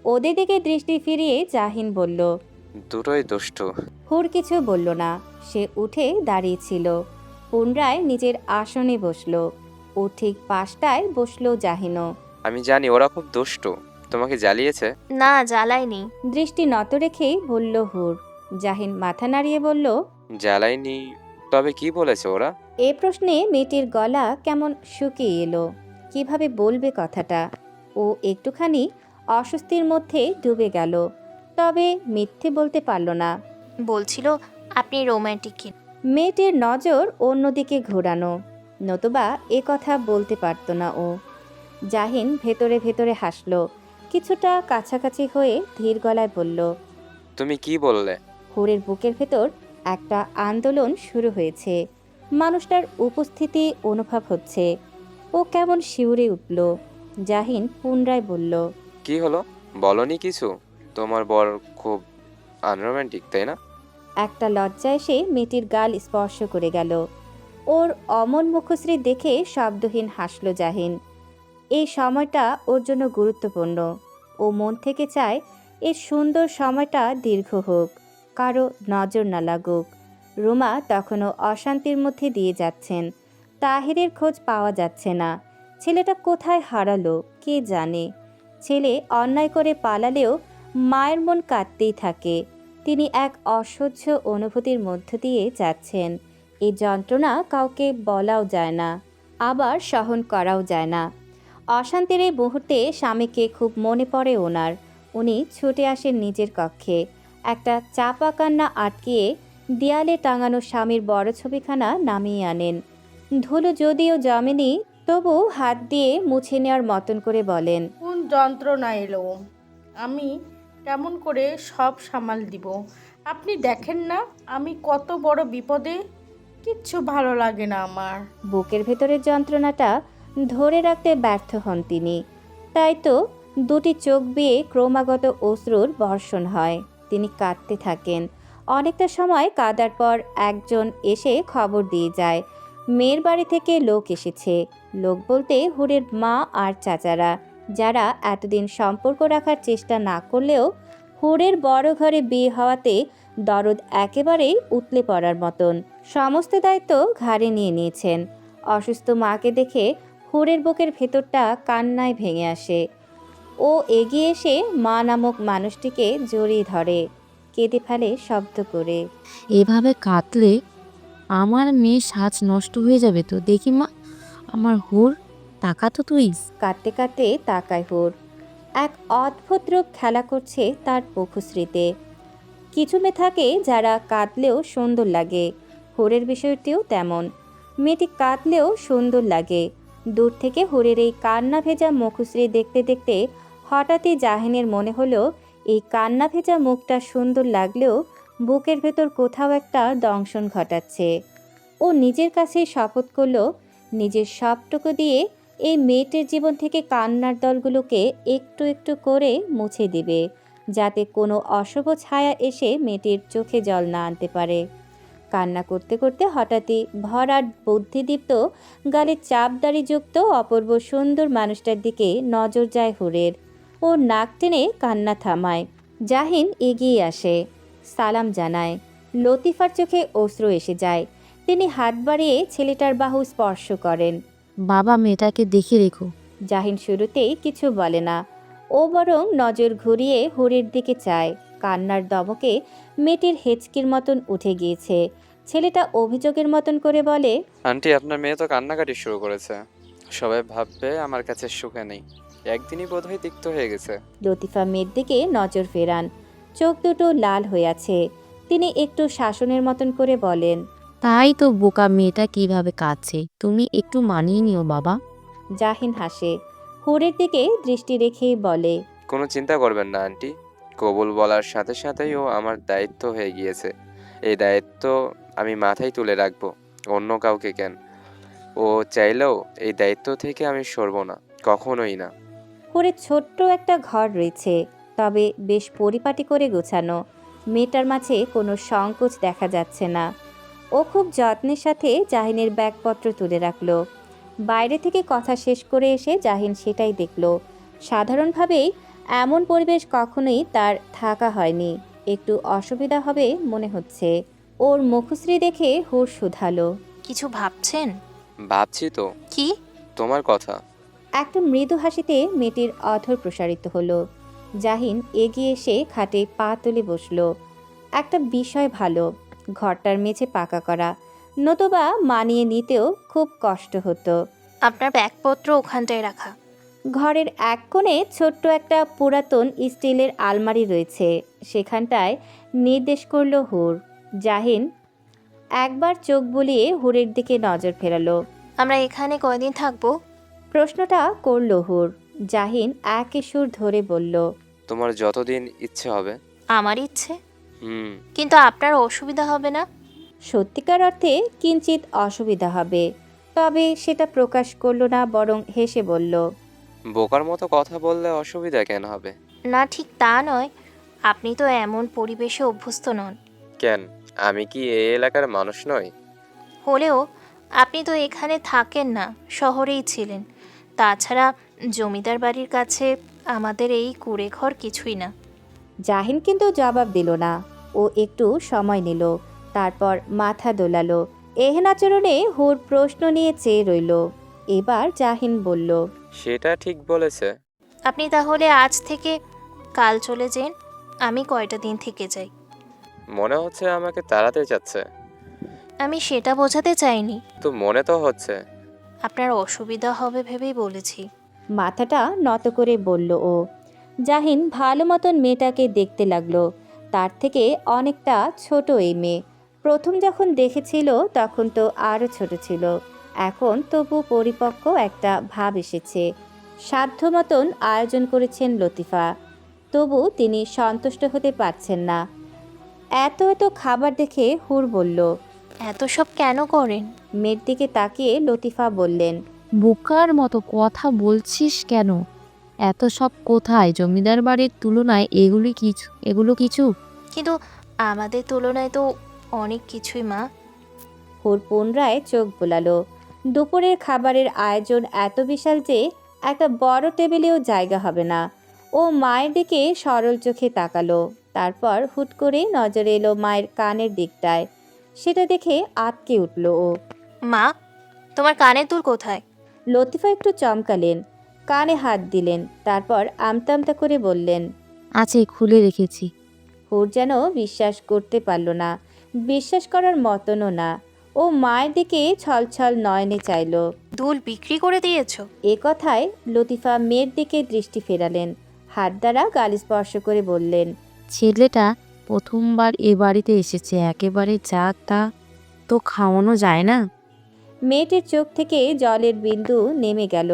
ওদের দিকে দৃষ্টি ফিরিয়ে জাহিন বলল, দুটোই দুষ্টু। হুর কিছু বলল না। সে উঠে দাঁড়িয়েছিল। পুনরায় নিজের আসনে বসলো। ও ঠিক পাশটায় বসলো জাহিনও। আমি জানি ওরা খুব দুষ্টু। তোমাকে জ্বালিয়েছে? না, জ্বালাইনি। দৃষ্টি নত রেখেই বলল হুর। জাহিন মাথা নাড়িয়ে বলল, জ্বালাইনি? তবে কি বলেছে ওরা? এ প্রশ্নে মেয়েটির গলা কেমন শুকিয়ে এলো। কিভাবে বলবে কথাটা। ও একটুখানি অস্বস্তির মধ্যে ডুবে গেল, তবে মিথ্যে বলতে পারল না। বলছিল আপনি রোমান্টিক কিনা। মেয়েটির নজর অন্যদিকে ঘোরানো, নতুবা এ কথা বলতে পারত না ও। জাহিন ভেতরে ভেতরে হাসল। কিছুটা কাছাকাছি হয়ে ধীর গলায় বলল, তুমি কি বললে? হুরের বুকের ভেতর একটা আন্দোলন শুরু হয়েছে। মানুষটার উপস্থিতি অনুভব হচ্ছে। ও কেমন শিউরে উঠল। জাহিন পুনরায় বলল, কি হলো? বলনি কিছু? তোমার বর খুব আনরোম্যান্টিক, তাই না? একটা লজ্জা এসে মেয়েটির গাল স্পর্শ করে গেল। ওর অমন মুখশ্রী দেখে শব্দহীন হাসল জাহিন। এই সময়টা ওর জন্য গুরুত্বপূর্ণ। ও মন থেকে চায় এই সুন্দর সময়টা দীর্ঘ হোক, কারো নজর না লাগুক। রুমা তখনও অশান্তির মধ্যে দিয়ে যাচ্ছেন। তাহিরের খোঁজ পাওয়া যাচ্ছে না। ছেলেটা কোথায় হারালো কে জানে। ছেলে অন্যায় করে পালালেও মায়ের মন কাঁদতেই থাকে। তিনি এক অসহ্য অনুভূতির মধ্য দিয়ে যাচ্ছেন। এই যন্ত্রণা কাউকে বলাও যায় না, আবার সহন করাও যায় না। অশান্তির এই মুহূর্তে স্বামীকে খুব মনে পড়ে ওনার। উনি ছুটে আসেন নিজের কক্ষে, একটা চাপা কান্না আটকিয়ে দেয়ালে টাঙানো স্বামীর বড় ছবিখানা নামিয়ে আনেন। ধুলো যদিও জমেনি, তবু হাত দিয়ে মুছে নেওয়ার মতন করে বলেন, কোন যন্ত্রণা এলো? আমি কেমন করে সব সামাল দিব? আপনি দেখেন না আমি কত বড় বিপদে। কিচ্ছু ভালো লাগে না আমার। বুকের ভেতরের যন্ত্রণাটা ধরে রাখতে ব্যর্থ হন তিনি। তাই তো দুটি চোখ বেয়ে ক্রমাগত অশ্রুর বর্ষণ হয়। তিনি কাঁদতে থাকেন। অনেকটা সময় কাঁদার পর একজন এসে খবর দিয়ে যায়, মেয়ের বাড়ি থেকে লোক এসেছে। লোক বলতে হুরের মা আর চাচারা, যারা এতদিন সম্পর্ক রাখার চেষ্টা না করলেও হুরের বড় ঘরে বিয়ে হওয়াতে দরদ একেবারেই উতলে পড়ার মতন। সমস্ত দায়িত্ব ঘাড়ে নিয়ে নিয়েছেন। অসুস্থ মাকে দেখে হুরের বুকের ভেতরটা কান্নায় ভেঙে আসে। ও এগিয়ে এসে মা নামক মানুষটিকে জড়িয়ে ধরে, কেঁদে ফেলে শব্দ করে। এভাবে কাঁদলে আমার মেয়ে সাজ নষ্ট হয়ে যাবে তো। দেখি মা, আমার হুর, তাকা তো তুই। কাঁদতে কাঁদতে তাকায় হুর। এক অদ্ভুত রূপ খেলা করছে তার মুখশ্রীতে। কিছু মেয়ে থাকে যারা কাঁদলেও সুন্দর লাগে, হুরের বিষয়টিও তেমন। মেয়েটি কাঁদলেও সুন্দর লাগে। দূর থেকে হুরের এই কান্না ভেজা মুখশ্রী দেখতে দেখতে হঠাৎই জাহিনের মনে হলো, এই কান্না ভেজা মুখটা সুন্দর লাগলেও বুকের ভেতর কোথাও একটা দংশন ঘটাচ্ছে। ও নিজের কাছেই শপথ করলো, নিজের সবটুকু দিয়ে এই মেয়েটির জীবন থেকে কান্নার দলগুলোকে একটু একটু করে মুছে দিবে, যাতে কোনো অশুভ ছায়া এসে মেয়েটির চোখে জল না আনতে পারে। কান্না করতে করতে হঠাৎই ভরাট বুদ্ধিদীপ্ত গালে চাপদাড়িযুক্ত অপূর্ব সুন্দর মানুষটার দিকে নজর যায় হুরের। ও নাক টেনে কান্না থামায়। জাহিন এগিয়ে আসে, সালাম জানায়। লতিফার চোখে অশ্রু এসে যায়। তিনি হাত বাড়িয়ে ছেলেটার বাহু স্পর্শ করেন। বাবা, মেয়েটাকে দেখে রেখো। জাহিন শুরুতেই কিছু বলে না, ও বরং নজর ঘুরিয়ে হুরের দিকে চায়। কান্নার দমকে মেয়েটির হেঁচকির মতন উঠে গিয়েছে। ছেলেটা অভিযোগের মতন করে বলে, আন্টি, আপনার মেয়ে তো কান্নাকাটি শুরু করেছে। সবাই ভাববে আমার কাছে সুখে নেই। একদিনই বোধহয় তিক্ত হয়ে গেছে। লতিফা মেয়ের দিকে নজর ফেরান। চোখ দুটো লাল হয়ে আছে। তিনি একটু শাসনের মতন করে বলেন, তাই তো বোকা মেয়েটা কিভাবে কাঁদছে, তুমি একটু মানিয়ে নিও বাবা। জাহিন হাসে, হুরের দিকে দৃষ্টি রেখেই বলে, কোনো চিন্তা করবেন না আন্টি। কবুল বলার সাথে সাথেই ও আমার দায়িত্ব হয়ে গিয়েছে। এই দায়িত্ব আমি মাথায় তুলে রাখবো, অন্য কাউকে কেন। ও চাইলেও এই দায়িত্ব থেকে আমি সরব না, কখনোই না। হুরের ছোট্ট একটা ঘর রয়েছে, তবে বেশ পরিপাটি করে গোছানো। মেয়েটার মাঝে কোনো সংকোচ দেখা যাচ্ছে না। ও খুব যত্নের সাথে জাহিনের ব্যাগপত্র তুলে রাখলো। বাইরে থেকে কথা শেষ করে এসে জাহিন সেটাই দেখল। সাধারণভাবেই এমন পরিবেশ কখনোই তার থাকা হয়নি। একটু অসুবিধা হবে মনে হচ্ছে। ওর মুখশ্রী দেখে হুর শুধালো, কিছু ভাবছেন? ভাবছি তো। কি? তোমার কথা। একটা মৃদু হাসিতে মেয়েটির অধর প্রসারিত হলো। জাহিন এগিয়ে এসে খাটে পা তুলে বসল। একটা বিষয় ভালো, ঘরটার মেঝে পাকা করা, নতুবা মানিয়ে নিতেও খুব কষ্ট হতো। আপনার ব্যাগপত্র ওখানটায় রাখা। ঘরের এক কোণে ছোট্ট একটা পুরাতন স্টিলের আলমারি রয়েছে, সেখানটায় নির্দেশ করল হুর। জাহিন একবার চোখ বুলিয়ে হুরের দিকে নজর ফেরালো। আমরা এখানে কয়দিন থাকবো? প্রশ্নটা করল হুর। জাহিন একই সুর ধরে বলল, তোমার যতদিন ইচ্ছে হবে। আমার ইচ্ছে? হুম। কিন্তু আপনার অসুবিধা হবে না? সত্যিকার অর্থে কিঞ্চিত অসুবিধা হবে, তবে সেটা প্রকাশ করল না, বরং হেসে বলল, বোকার মতো কথা বললে অসুবিধা কেন হবে? না, ঠিক তা নয়। আপনি তো এমন পরিবেশে অভ্যস্ত নন। কেন, আমি কি এই এলাকার মানুষ নই? হলেও আপনি তো এখানে থাকেন না, শহরেই ছিলেন। তাছাড়া জমিদার বাড়ির কাছে আমাদের এই কুঁড়েঘর কিছুই না। জাহিন কিন্তু জবাব দিল না। ও একটু সময় নিল, তারপর মাথা দোলালো। এহেন আচরণে হুর প্রশ্ন নিয়ে চেয়ে রইল। এবার জাহিন বলল, সেটা ঠিক বলেছে। আপনি তাহলে আজ থেকে কাল চলে যান, আমি কয়টা দিন থেকে যাই। মনে হচ্ছে আমাকে তাড়াতে চাচ্ছে। আমি সেটা বোঝাতে চাইনি, তো মনে তো হচ্ছে। আপনার অসুবিধা হবে ভেবেই বলেছি। মাথাটা নত করে বলল ও। জাহিন ভালো মতন মেয়েটাকে দেখতে লাগলো। তার থেকে অনেকটা ছোট এই মেয়ে। প্রথম যখন দেখেছিল তখন তো আরও ছোট ছিল। এখন তবু পরিপক্ক একটা ভাব এসেছে। সাধ্য মতন আয়োজন করেছেন লতিফা, তবু তিনি সন্তুষ্ট হতে পারছেন না। এত এত খাবার দেখে হুর বলল। এত সব কেন করেন? মেয়ের দিকে তাকিয়ে লতিফা বললেন, বোকার মতো কথা বলছিস কেন? এত সব কোথায়? জমিদার বাড়ির তুলনায় এগুলো কিছু? কিন্তু আমাদের তুলনায় তো অনেক কিছুই মা। হুর পুনরায় চোখ বোলালো। দুপুরের খাবারের আয়োজন এত বিশাল যে একটা বড় টেবিলেও জায়গা হবে না। ও মায়ের দিকে সরল চোখে তাকালো। তারপর হুট করে নজরে এলো মায়ের কানের দিকটায়। সেটা দেখে আঁতকে উঠল ও। মা, তোমার কানের দুল কোথায়? লতিফা একটু চমকালেন, কানে হাত দিলেন, তারপর আমতা আমতা করে বললেন। আছে, খুলে রেখেছি। হুর যেন বিশ্বাস করতে পারল না, বিশ্বাস করার মতনও না। ও মায়ের দিকে ছলছল নয়নে চাইল। দুল বিক্রি করে দিয়েছো? এ কথায় লতিফা মেয়ের দিকে দৃষ্টি ফেরালেন, হাত দ্বারা গাল স্পর্শ করে বললেন। ছেলেটা প্রথমবার এ বাড়িতে এসেছে, একেবারে যা তা তো খাওয়ানো যায় না। মেয়েটির চোখ থেকে জলের বিন্দু নেমে গেল,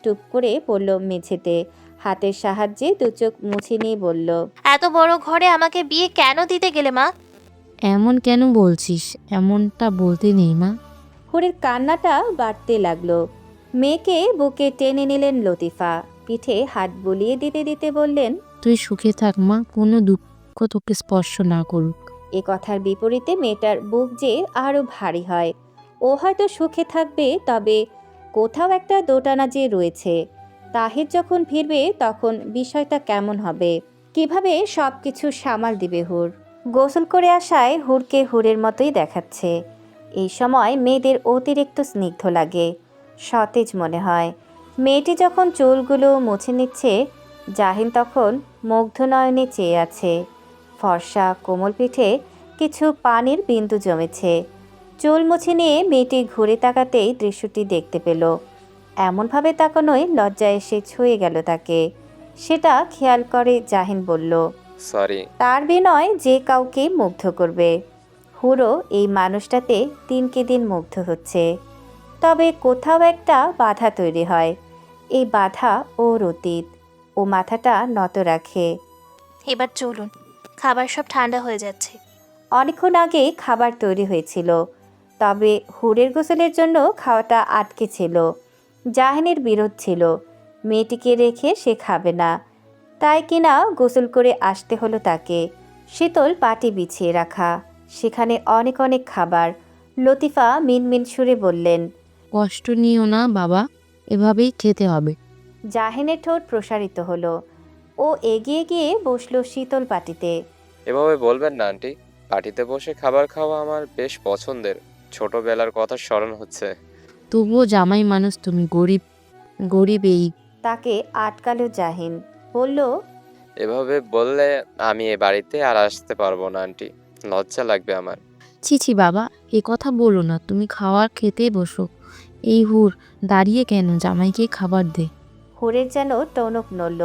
টুপ করে পড়ল মেঝেতে। হাতের সাহায্যে দু চোখ মুছে নিয়ে বলল। এত বড় ঘরে আমাকে বিয়ে কেন দিতে গেলে মা? এমন কেন বলছিস? এমনটা বলতে নেই মা। হুরের কান্নাটা বাড়তে লাগলো। মেয়েকে বুকে টেনে নিলেন লতিফা, পিঠে হাত বুলিয়ে দিতে দিতে বললেন। তুই সুখে থাক মা, কোনো দুঃখ তোকে স্পর্শ না করুক। এ কথার বিপরীতে মেয়েটার বুক যে আরও ভারী হয়। ও হয়তো সুখে থাকবে, তবে কোথাও একটা দোটানা যে রয়েছে। তাহির যখন ফিরবে তখন বিষয়টা কেমন হবে? কিভাবে সব কিছু সামাল দিবে হুর? গোসল করে আসায় হুরকে হুরের মতোই দেখাচ্ছে। এই সময় মেয়েদের অতিরিক্ত স্নিগ্ধ লাগে, সতেজ মনে হয়। মেয়েটি যখন চুলগুলো মুছে নিচ্ছে, জাহিন তখন মুগ্ধ নয়নে চেয়ে আছে। ফর্সা কোমল পিঠে কিছু পানির বিন্দু জমেছে। চুল মুছে নিয়ে মেয়েটি ঘুরে তাকাতেই দৃশ্যটি দেখতে পেল। এমনভাবে তাকানোয় লজ্জা এসে ছুঁয়ে গেল তাকে। সেটা খেয়াল করে জাহিন বলল। সরি। তার বিনয় যে কাউকে মুগ্ধ করবে। হুরো এই মানুষটাতে দিনকে দিন মুগ্ধ হচ্ছে। তবে কোথাও একটা বাধা তৈরি হয়। এই বাধা ওর অতীত। ও মাথাটা নত রাখে। এবার চলুন, খাবার সব ঠান্ডা হয়ে যাচ্ছে। অনেকক্ষণ আগে খাবার তৈরি হয়েছিল, তবে হুরের গোসলের জন্য খাওয়াটা আটকে ছিল। জাহিনের বিরোধ ছিল, মেয়েটিকে রেখে সে খাবে না। তাই কিনা গোসল করে আসতে হলো তাকে। শীতল পাটি বিছিয়ে রাখা, সেখানে অনেক অনেক খাবার। লতিফা মিনমিন সুরে বললেন। কষ্ট নিও না বাবা, এভাবেই খেতে হবে। জাহিনের ঠোঁট প্রসারিত হলো। ও এগিয়ে গিয়ে বসলো শীতল পাটিতে। এভাবে বলবেন না আন্টি। পার্টিতে বসে খাবার খাওয়া আমার বেশ পছন্দের। ছোটবেলার কথা স্মরণ হচ্ছে। তবুও জামাই মানুষ তুমি, গরিব এই। তাকে আটকালো জাহিন, বলল। এভাবে বললে আমি এ বাড়িতে আর আসতে পারবো না আন্টি। লজ্জা লাগবে আমার। ছি বাবা, এ কথা বলো না। তুমি খাওয়ার খেতে বসো। এই হুর, দাঁড়িয়ে কেন? জামাইকে খাবার দে। হুরের যেন টনক নড়ল।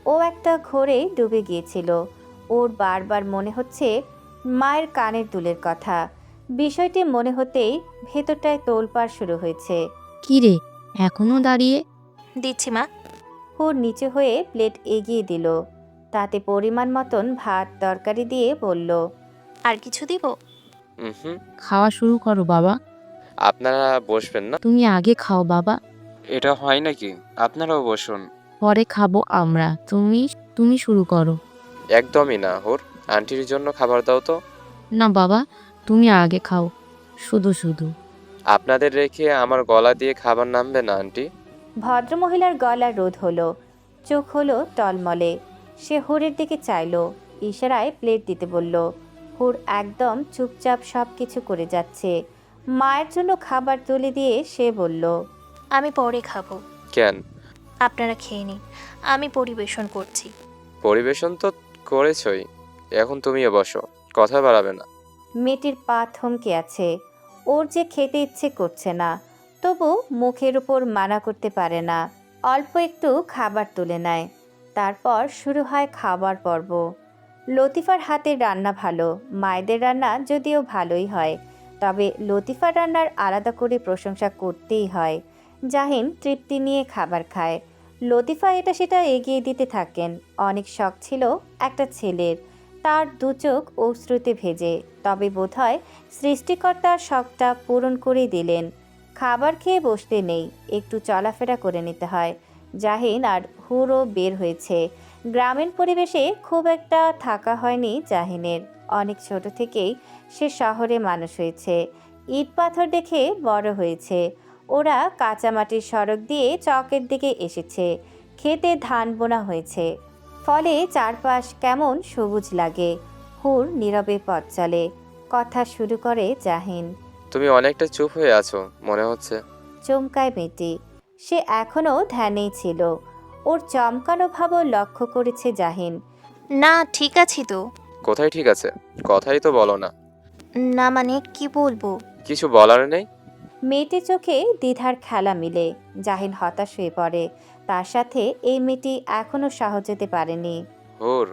ও একটা ঘোরে ডুবে গিয়েছিল। ওর বারবার মনে হচ্ছে মায়ের কানের দুলের কথা। বিষয়টি মনে হতেই ভেতরটায় তোলপাড় শুরু হয়েছে। কি রে, এখনো দাঁড়িয়ে? দিচ্ছি মা। হুর নিচু হয়ে প্লেট এগিয়ে দিল। তাতে পরিমাণ মতন ভাত তরকারি দিয়ে বলল। আর কিছু দিব? হুম। খাওয়া শুরু করো বাবা। আপনারা বসবেন না? তুমি আগে খাও বাবা। এটা হয় নাকি? আপনারাও বসুন। পরে খাবো আমরা। তুমি শুরু করো। একদমই না হুর। আন্টির জন্য খাবার দাও তো। না বাবা, তুমি আগে খাও। শুধু আপনাদের রেখে আমার গলা দিয়ে খাবার নামবে না আন্টি। ভদ্রমহিলার গলা রোধ হলো, চোখ হলো টলমলে। সে হুরের দিকে চাইল, ইশারায় প্লেট দিতে বলল। হুর একদম চুপচাপ সব কিছু করে যাচ্ছে। মায়ের জন্য খাবার তুলে দিয়ে সে বলল। আমি পরে খাবো। কেন? আপনারা খেয়ে নিন, আমি পরিবেশন করছি। পরিবেশন তো করেছই, এখন তুমিও বসো। কথা বাড়াবে না। মেয়েটির পা থমকে আছে। ওর যে খেতে ইচ্ছে করছে না, তবু মুখের উপর মানা করতে পারে না। অল্প একটু খাবার তুলে নেয়। তারপর শুরু হয় খাবার পর্ব। লতিফার হাতের রান্না ভালো, মায়েদের রান্না যদিও ভালোই হয়, তবে লতিফার রান্নার আলাদা করে প্রশংসা করতেই হয়। জাহিন তৃপ্তি নিয়ে খাবার খায়। লতিফা এটা সেটা এগিয়ে দিতে থাকেন। অনেক শখ ছিল একটা ছেলের, তার দু চোখ অশ্রুতে ভেজে, তবে বোধহয় সৃষ্টিকর্তা শখটা পূরণ করে দিলেন। খাবার খেয়ে বসতে নেই, একটু চলাফেরা করে নিতে হয়। জাহিন আর হুরও বের হয়েছে। গ্রামীণ পরিবেশে খুব একটা থাকা হয়নি জাহিনের। অনেক ছোট থেকেই সে শহরে মানুষ হয়েছে, ইট পাথর দেখে বড় হয়েছে। ওরা কাঁচামাটির সড়ক দিয়ে চকের দিকে এসেছে। খেতে ধান বোনা হয়েছে, ফলে চারপাশ কেমন সবুজ লাগে। হুর নীরবে পথ চলে। কথা শুরু করে জাহিন। তুমি অনেকটা চুপ হয়ে আছো মনে হচ্ছে। চমকায় মেয়েটি। সে এখনও ধ্যানেই ছিল। ওর চমকানো ভাবও লক্ষ্য করেছে জাহিন। না, ঠিক আছি তো। কোথায় ঠিক আছে? কথাই তো বলো না। না মানে কি বলবো? কিছু বলার নেই? মেয়েটির চোখে দ্বিধার খেলা মিলে। জাহিন হতাশ হয়ে পড়ে। তার সাথে এই মেয়েটি এখনও সাহস যেতে পারেনি। হুর,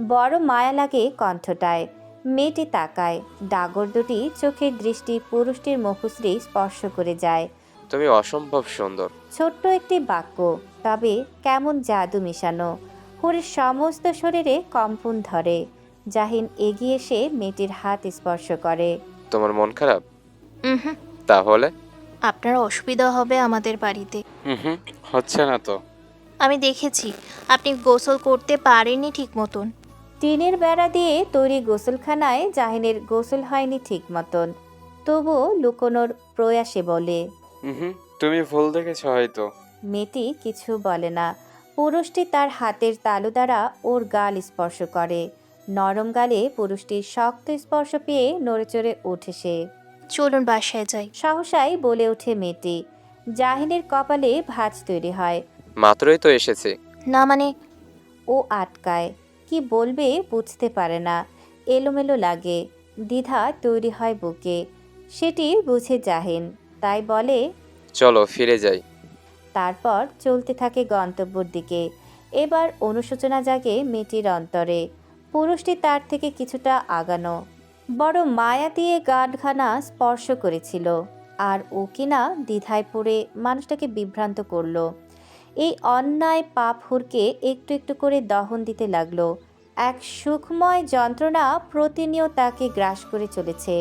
বড় মায়া লাগে কণ্ঠটায়। মেয়েটি তাকায়। ডাগর দুটি চোখের দৃষ্টি পুরুষটির মুখশ্রী স্পর্শ করে যায়। তুমি অসম্ভব সুন্দর। ছোট্ট একটি বাক্য, তবে কেমন জাদু মিশানো। হুরের সমস্ত শরীরে কম্পন ধরে। জাহিন এগিয়ে এসে মেয়েটির হাত স্পর্শ করে। তোমার মন খারাপ? হুম, তাহলে? আপনার অসুবিধা হবে আমাদের বাড়িতে। হুম, হচ্ছে না তো। আমি দেখেছি আপনি গোসল করতে পারেননি ঠিক মতন। টিনের বেড়া দিয়ে তৈরি গোসলখানায় জাহিনের গোসল হয়নি ঠিক মতন। তবুও লুকোনোর প্রয়াসে বলে। হুম, তুমি ভুল দেখেছো হয়তো। মেয়েটি কিছু বলে না। পুরুষটি তার হাতের তালু দ্বারা ওর গাল স্পর্শ করে। নরম গালে পুরুষটির শক্ত স্পর্শ পেয়ে নড়েচড়ে ওঠে সে। চলুন বাসায় যাই। সহসাই বলে ওঠে মেয়েটি। জাহিনের কপালে ভাঁজ তৈরি হয়। মাত্রই তো এসেছি। না মানে? ও আটকায়। কি বলবে বুঝতে পারে না। এলোমেলো লাগে। দ্বিধা তৈরি হয় বুকে। সেটি বুঝে জাহিন, তাই বলে। চলো ফিরে যাই। তারপর চলতে থাকে গন্তব্যের দিকে। এবার অনুশোচনা জাগে মেয়েটির অন্তরে। পুরুষটি তার থেকে কিছুটা আগানো, বড় মায়া দিয়ে গাঁটখানা স্পর্শ করেছিল। আর ও কিনা দ্বিধায় পড়ে মানুষটাকে বিভ্রান্ত করলো। এই অন্যায় পাপ হুরকে একটু একটু করে দহন দিতে লাগলো। এক সুখময় যন্ত্রণা প্রতিনিয়ত তাকে গ্রাস করে চলেছে।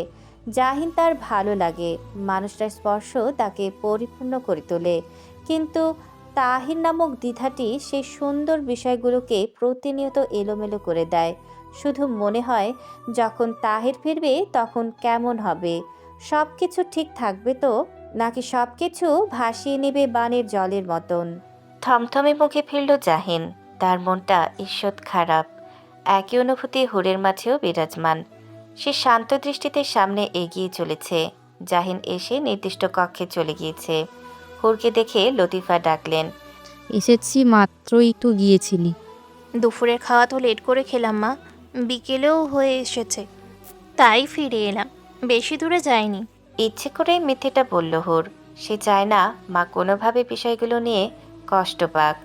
জাহিন তার ভালো লাগে, মানুষটার স্পর্শ তাকে পরিপূর্ণ করে তোলে। কিন্তু তাহির নামক দ্বিধাটি সেই সুন্দর বিষয়গুলোকে প্রতিনিয়ত এলোমেলো করে দেয়। শুধু মনে হয় যখন তাহির ফিরবে তখন কেমন হবে। সব কিছু ঠিক থাকবে তো, নাকি সব কিছু ভাসিয়ে নেবে বানের জলের মতন। থমথমে মুখে ফিরল জাহিন। তার মনটা ঈষৎ খারাপ। একই অনুভূতি হুরের মাঝেও বিরাজমান। সে শান্ত দৃষ্টিতে সামনে এগিয়ে চলেছে। জাহিন এসে নির্দিষ্ট কক্ষে চলে গিয়েছে। হুরকে দেখে লতিফা ডাকলেন। এসেছি মাত্রই তো গিয়েছিলি। দুপুরের খাওয়া তো লেট করে খেলাম মা, বিকেলেও হয়ে এসেছে, তাই ফিরে এলাম। বেশি দূরে যাইনি। ইচ্ছে করেই মিথ্যেটা বলল হুর। সে চায় না মা কোনোভাবে বিষয়গুলো নিয়ে কষ্ট পাক।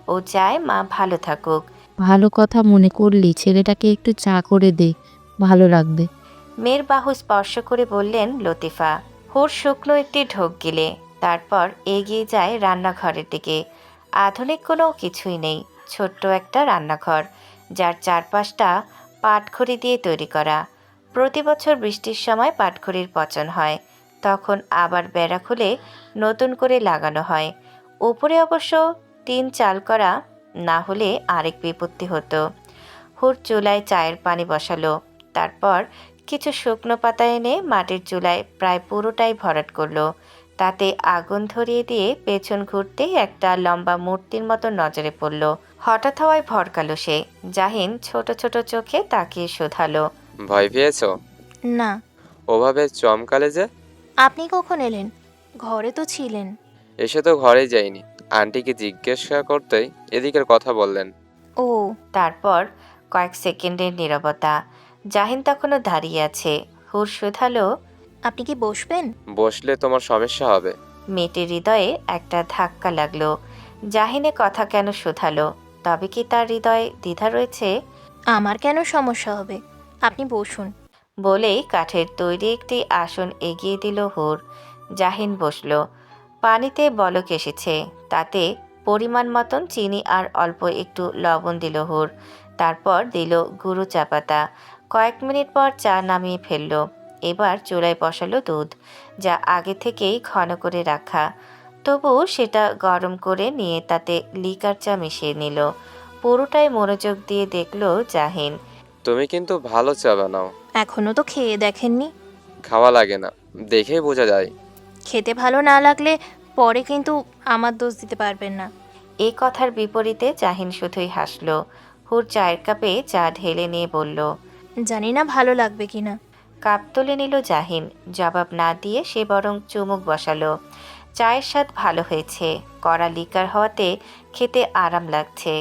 ও চায় মা ভালো থাকুক। ভালো কথা মনে করলি, ছেলেটাকে একটু চা করে দে, ভালো লাগবে। মেয়ের বাহু স্পর্শ করে বললেন লতিফা। হুর শুকনো একটি ঢোক গিলে তারপর এগিয়ে যায় রান্নাঘরের দিকে। আধুনিক কোনো কিছুই নেই, ছোট্ট একটা রান্নাঘর, যার চারপাশটা পাটখড়ি দিয়ে তৈরি করা। প্রতি বছর বৃষ্টির সময় পাটখড়ির পচন হয়, তখন আবার বেড়া খুলে নতুন করে লাগানো হয়। উপরে অবশ্য টিন চাল করা, না হলে আরেক বিপত্তি হতো। হুর চুলায় চায়ের পানি বসালো। তারপর কিছু শুকনো পাতা এনে মাটির চুলায় প্রায় পুরোটাই ভরাট করলো। তাতে আগুন ধরিয়ে দিয়ে পেছন ঘুরতেই একটা লম্বা মূর্তির মতো নজরে পড়ল। হঠাৎ হওয়ায় ভরকালো সে। জাহিন ছোট ছোট চোখে তাকিয়ে শোধালো। ভয় পেয়েছো? না। ওভাবে চমকালে যে? আপনি কখন এলেন? ঘরে তো ছিলেন। এসে তো ঘরেই যাইনি, আন্টিকে জিজ্ঞাসা করতেই এদিকের কথা বললেন। ও। তারপর কয়েক সেকেন্ডের নীরবতা। জাহিন তখনও দাঁড়িয়ে আছে। হুর শুধালো, আপনি কি বসবেন? বসলে তোমার সমস্যা হবে। মেয়েটির হৃদয়ে একটা ধাক্কা লাগলো। জাহিনে কথা কেন শুধালো? তবে কি তার হৃদয়ে দ্বিধা রয়েছে? আমার কেন সমস্যা হবে? আপনি বসুন। বলেই কাঠের তৈরি একটি আসন এগিয়ে দিল হুর। জাহিন বসল। পানিতে বলক এসেছে, তাতে পরিমাণ মতন চিনি আর অল্প একটু লবণ দিল হুর। তারপর দিল গুঁড়ো চা পাতা। কয়েক মিনিট পর চা নামিয়ে ফেলল। এবার চুলায় বসালো দুধ, যা আগে থেকেই ঘন করে রাখা। তবু সেটা গরম করে নিয়ে তাতে লিকার চা মিশিয়ে নিল। পুরোটাই মনোযোগ দিয়ে দেখল জাহিন। তুমি কিন্তু ভালো চা বানাও। এখনো তো খেয়ে দেখেননি। খাওয়া লাগে না, দেখেই বোঝা যায়। খেতে ভালো না লাগলে পরে কিন্তু আমার দোষ দিতে পারবেন না। এই কথার বিপরীতে জাহিন শুধুই হাসল। হুর চায়ের কাপে চা ঢেলে নিয়ে বলল, জানি না ভালো লাগবে কিনা। কাপ তুলে নিল জাহিন। জবাব না দিয়ে সে বরং চুমুক বসালো। চায়ের স্বাদ ভালো হয়েছে, কড়া লিকার হওয়াতে খেতে আরাম লাগছে।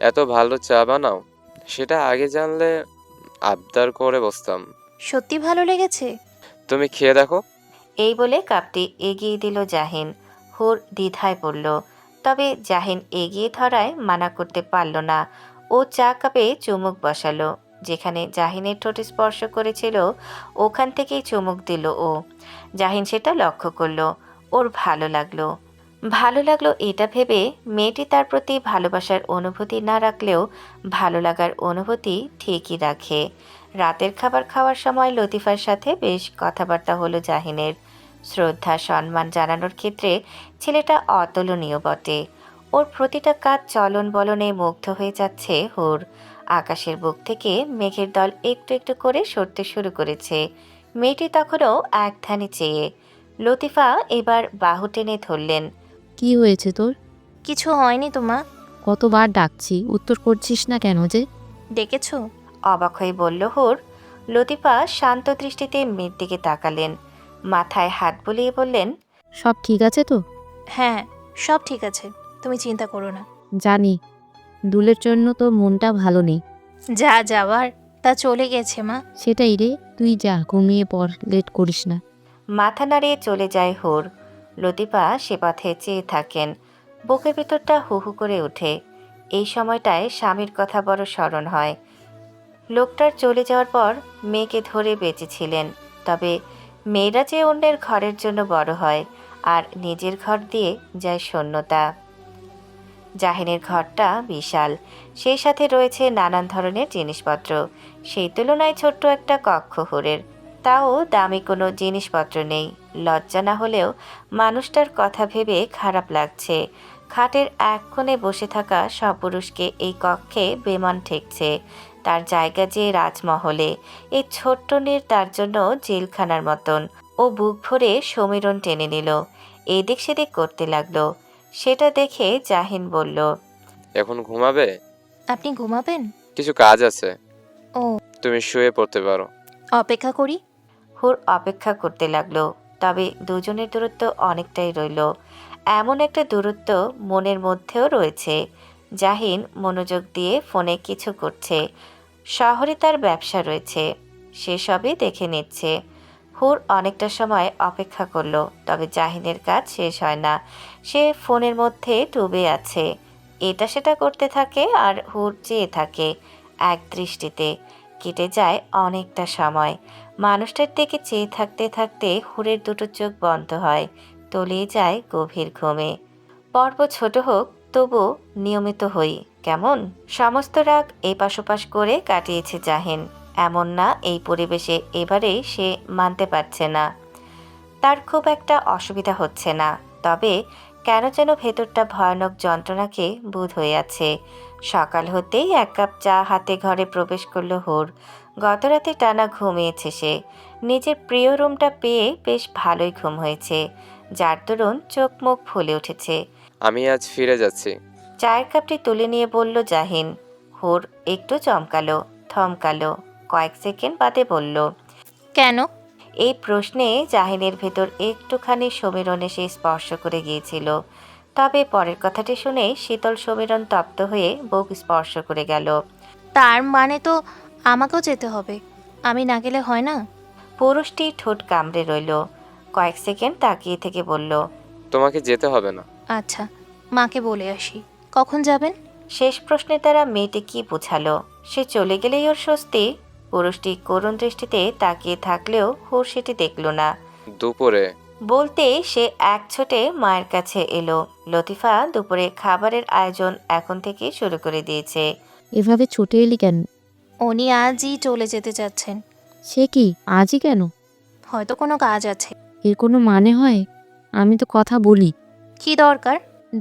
এত ভালো চা বানাও, সেটা আগে জানলে আবদার করে বসতাম। সত্যি ভালো লেগেছে? তুমি খেয়ে দেখো। এই বলে কাপটি এগিয়ে দিল জাহিন। হুর দ্বিধায় পড়ল, তবে জাহিন এগিয়ে ধরায় মানা করতে পারল না। ও চা কাপে চুমুক বসালো। যেখানে জাহিনের ঠোঁটে স্পর্শ করেছিল ওখান থেকেই চুমুক দিল ও। জাহিন সেটা লক্ষ্য করলো। ওর ভালো লাগলো। ভালো লাগলো এটা ভেবে মেয়েটি তার প্রতি ভালোবাসার অনুভূতি না রাখলেও ভালো লাগার অনুভূতি ঠিকই রাখে। রাতের খাবার খাওয়ার সময় লতিফার সাথে বেশ কথাবার্তা হলো জাহিনের। শ্রদ্ধা সম্মান জানানোর ক্ষেত্রে ছেলেটা অতুলনীয় বটে। ওর প্রতিটা কাজ চলন বলনে মুগ্ধ হয়ে যাচ্ছে হুর। আকাশের বুক থেকে মেঘের দল একটু একটু করে সরতে শুরু করেছে। মেয়েটি তখনও এক ধ্যানে চেয়ে। লতিফা এবার বাহু টেনে ধরলেন। কি হয়েছে তোর? কিছু হয়নি তো মা। কতবার ডাকছি, উত্তর করছিস না কেন যে? ডেকেছো? অবাক হয়ে বলল হুর। লতিফা শান্ত দৃষ্টিতে মেয়ের দিকে তাকালেন। মাথায় হাত বুলিয়ে বললেন, সব ঠিক আছে তো? হ্যাঁ, সব ঠিক আছে, তুমি চিন্তা করো না। জানি দুলের জন্য তোর মনটা ভালো নেই। যা যাওয়ার তা চলে গেছে মা। সেটাই রে, তুই যা ঘুমিয়ে পড়, লেট করিস না। মাথা নাড়িয়ে চলে যায় হুর। লতিফা সে পথে চেয়ে থাকেন। বুকের ভেতরটা হু হু করে ওঠে। এই সময়টায় স্বামীর কথা বড় স্মরণ হয়। লোকটার চলে যাওয়ার পর মেয়েকে ধরে বেঁচেছিলেন। তবে মেয়েরা যে অন্যের ঘরের জন্য বড় হয়, আর নিজের ঘর দিয়ে যায় শূন্যতা। জাহিনের ঘরটা বিশাল, সেই সাথে রয়েছে নানান ধরনের জিনিসপত্র। সেই তুলনায় ছোট্ট একটা কক্ষ হুরের। তাও দামি কোনো জিনিসপত্র নেই। লজ্জা না হলেও মানুষটার কথা ভেবে খারাপ লাগছে। খাটের এক কোণে বসে থাকা সব পুরুষকে এই কক্ষে বেমান ঠেকছে। তার জায়গা যে রাজমহলে, এই ছোট্ট নীর তার জন্য জেলখানার মতন। ও বুক ভরে সমীরণ টেনে নিল, এদিক সেদিক করতে লাগলো। সেটা দেখে জাহিন বলল, এখন ঘুমাবে? আপনি ঘুমাবেন? কিছু কাজ আছে। ও, তুমি শুয়ে পড়তে পারো। অপেক্ষা করি। হুর অপেক্ষা করতে লাগলো। তবে দুজনের দূরত্ব অনেকটাই রইল। এমন একটা দূরত্ব মনের মধ্যেও রয়েছে। জাহিন মনোযোগ দিয়ে ফোনে কিছু করছে। শহরে তার ব্যবসা রয়েছে, সেসবই দেখে নিচ্ছে। হুর অনেকটা সময় অপেক্ষা করলো, তবে জাহিনের কাজ শেষ হয় না। সে ফোনের মধ্যে ডুবে আছে। এটা সেটা করতে থাকে আর হুর চেয়ে থাকে এক দৃষ্টিতে। কেটে যায় অনেকটা সময়। মানুষটার দিকে চেয়ে থাকতে থাকতে হুরের দুটো চোখ বন্ধ হয়, তলিয়ে যায় গভীর ঘুমে। পর্ব ছোট হোক, তবু নিয়মিত হই কেমন। সমস্ত রাগ এপাশ ওপাশ করে কাটিয়েছে জাহিন। এমন না এই পরিবেশে এবারেই সে মানতে পারছে না। তার খুব একটা অসুবিধা হচ্ছে না, তবে কেন যেন ভেতরটা ভয়ানক যন্ত্রণাকে বোধ হয়ে আছে। সকাল হতেই এক কাপ চা হাতে ঘরে প্রবেশ করলো হুর। গতরাতে টানা ঘুমিয়েছে সে। নিজের প্রিয় রুমটা পেয়ে বেশ ভালোই ঘুম হয়েছে, যার দরুন চোখ মুখ ফুলে উঠেছে। আমি আজ ফিরে যাচ্ছি। চায়ের কাপটি তুলে নিয়ে বলল জাহিন। হুর একটু চমকালো, থমকালো, কয়েক সেকেন্ড বাদে বলল, কেন? এই প্রশ্নে জাহিনের ভেতর একটুখানি সমীরণ এসে স্পর্শ করে গিয়েছিল। তবে পরের কথাটি শুনে শীতল সমীরণ তপ্ত হয়ে বুক স্পর্শ করে গেল। তার মানে তো আমাকেও যেতে হবে। আমি না গেলে হয় না? পুরুষটি ঠোঁট কামড়ে রইল, কয়েক সেকেন্ড তাকিয়ে থেকে বলল, তোমাকে যেতে হবে না। আচ্ছা, মাকে বলে আসি। কখন যাবেন? শেষ প্রশ্নে তারা মেয়েটি কি বোঝালো? সে চলে গেলেই ওর স্বস্তি? পুরুষটি করুণ দৃষ্টিতে তাকিয়ে থাকলেও হুর সেটি দেখল না। দুপুরে। বলতে সে এক ছোটে মায়ের কাছে এলো। লতিফা দুপুরে খাবারের আয়োজন এখন থেকে শুরু করে দিয়েছে। এভাবে ছুটে এলি কেন? উনি আজই চলে যেতে চাচ্ছেন। সে কি আজই কেন? হয়তো কোনো কাজ আছে। এর কোনো মানে হয়? আমি তো কথা বলি। কি দরকার?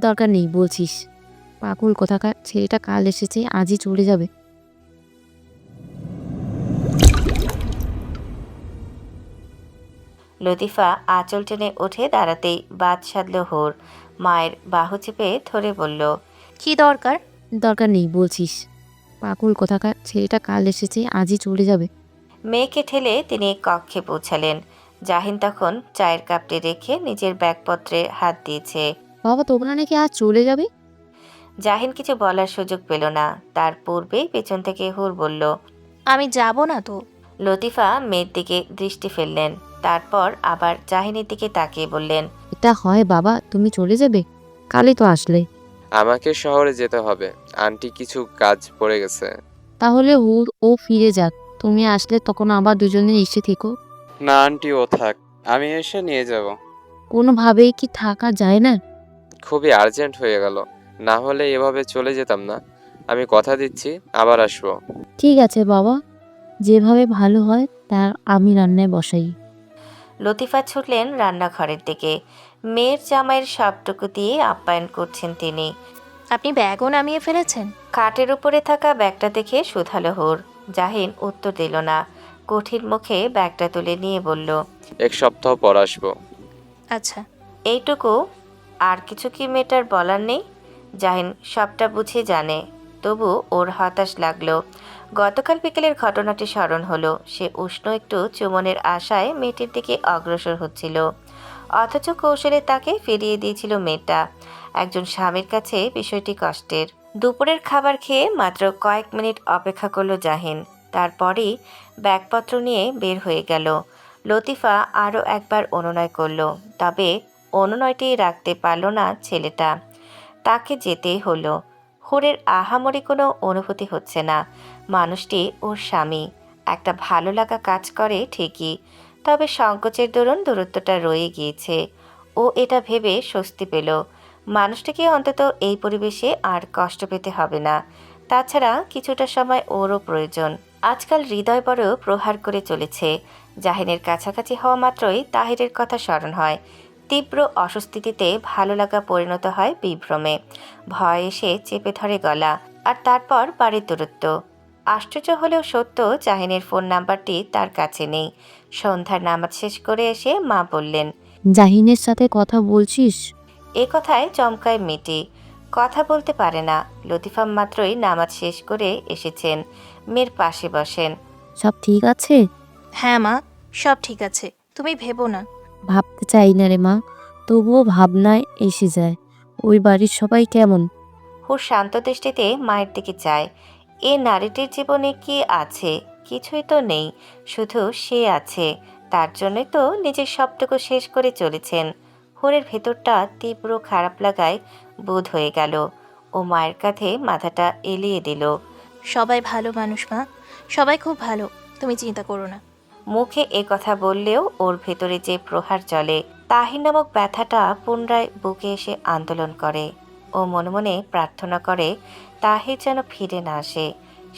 দরকার নেই বলছিস। পাগল কোথাকার, ছেলেটা কাল এসেছে, আজই চলে যাবে। লতিফা আঁচল টেনে উঠে দাঁড়াতেই বাদ সাধল হুর। মায়ের বাহু চেপে ধরে বলল, কি দরকার? দরকার নেই বলছিস। পাগল কোথাকার, ছেলেটা কাল এসেছে, আজই চলে যাবে। মেয়েকে ঠেলে তিনি কক্ষে পৌঁছালেন। জাহিন তখন চায়ের কাপটি রেখে নিজের ব্যাগপত্রে হাত দিয়েছে। বাবা, তোমরা নাকি আজ চলে যাবে? জাহিন কিছু বলার সুযোগ পেল না। তার পূর্বেই পেছন থেকে হুর বলল, আমি যাব না তো। লতিফা মেয়ের দিকে দৃষ্টি ফেললেন, তারপর আবার জাহিনের দিকে তাকিয়ে বললেন, এটা হয় বাবা, তুমি চলে যাবে? কালই তো আসলে। আমাকে শহরে যেতে হবে, আন্টি কিছু কাজ পড়ে গেছে। তাহলে ও ফিরে যাক, তুমি আসলে তখন আবার দুজনে এসে থেকো। না আন্টি, ও থাক, আমি এসে নিয়ে যাব। কোনোভাবেই কি থাকা যায় না? খুবই আর্জেন্ট হয়ে গেল, না হলে এভাবে চলে যেতাম না। আমি কথা দিচ্ছি আবার আসবো। ঠিক আছে বাবা, যেভাবে ভালো হয় তার আমি রান্নায় বসাই। লতিফা ছুটলেন রান্নাঘরের দিকে। মেয়ের জামাইয়ের সবটুকু দিয়ে আপ্যায়ন করছেন তিনি। আপনি ব্যাগও নামিয়ে ফেলেছেন? খাটের উপরে থাকা ব্যাগটা দেখে শুধালো হুর। জাহিন উত্তর দিল না। কঠিন মুখে ব্যাগটা তুলে নিয়ে বলল, 1 সপ্তাহ পর আসবো। আচ্ছা। এইটুকু? আর কিছু কি মেয়েটার বলার নেই? জাহিন সবটা বুঝে জানে, তবু ওর হতাশ লাগলো। গতকাল বিকেলের ঘটনাটি স্মরণ হলো। সে উষ্ণ একটু চুমনের আশায় মেয়েটির দিকে অগ্রসর হচ্ছিল, অথচ কৌশলে তাকে ফিরিয়ে দিয়েছিল মেয়েটা। একজন স্বামীর কাছে বিষয়টি কষ্টের। দুপুরের খাবার খেয়ে মাত্র কয়েক মিনিট অপেক্ষা করলো জাহিন, তারপরই ব্যাগপত্র নিয়ে বের হয়ে গেল। লতিফা আরও একবার অনুনয় করল, তবে অনুনয়টি রাখতে পারল না ছেলেটা। তাকে যেতেই হলো। হুরের আহামরি কোনো অনুভূতি হচ্ছে না। মানুষটি ওর স্বামী, একটা ভালো লাগা কাজ করে ঠিকই, তবে সংকোচের দরুন দূরত্বটা রয়ে গিয়েছে। ও এটা ভেবে স্বস্তি পেল, মানুষটিকে অন্তত এই পরিবেশে আর কষ্ট পেতে হবে না। তাছাড়া কিছুটা সময় ওরও প্রয়োজন। আজকাল হৃদয় বড় প্রহার করে চলেছে। জাহিনের কাছাকাছি হওয়া মাত্রই তাহিরের কথা স্মরণ হয়। তীব্র অস্বস্তিতে ভালো লাগা পরিণত হয় বিভ্রমে। ভয় এসে চেপে ধরে গলা, আর তারপর বাড়ির দূরত্ব। আশ্চর্য হলেও সত্য, জাহিনের ফোন নাম্বারটি তার কাছে নেই। সন্ধ্যার নামাজ শেষ করে এসে মা বললেন, জাহিনের সাথে কথা বলছিস? এ কথায় চমকায় মেয়েটি। কথা বলতে পারে না। লতিফা মাত্রই নামাজ শেষ করে এসেছেন, মেয়ের পাশে বসেন। সব ঠিক আছে? হ্যাঁ মা, সব ঠিক আছে, তুমি ভেবো না। ভাবতে চাই না রে মা, তবুও ভাবনায় এসে যায়। ওই বাড়ির সবাই কেমন? হুর শান্ত দৃষ্টিতে মায়ের দিকে চায়। এ নারীটির জীবনে কি আছে? কিছুই তো নেই, শুধু সে আছে। তার জন্যই তো নিজের সবটুকু শেষ করে চলেছেন। হুরের ভেতরটা তীব্র খারাপ লাগায় বোধ হয়ে গেল। ও মায়ের কাঁধে মাথাটা এলিয়ে দিল। সবাই ভালো মানুষ মা, সবাই খুব ভালো, তুমি চিন্তা করো না। মুখে এ কথা বললেও ওর ভেতরে যে প্রহার চলে, তাহির নামক ব্যথাটা পুনরায় বুকে এসে আন্দোলন করে। ও মনে মনে প্রার্থনা করে তাহির যেন ফিরে না আসে।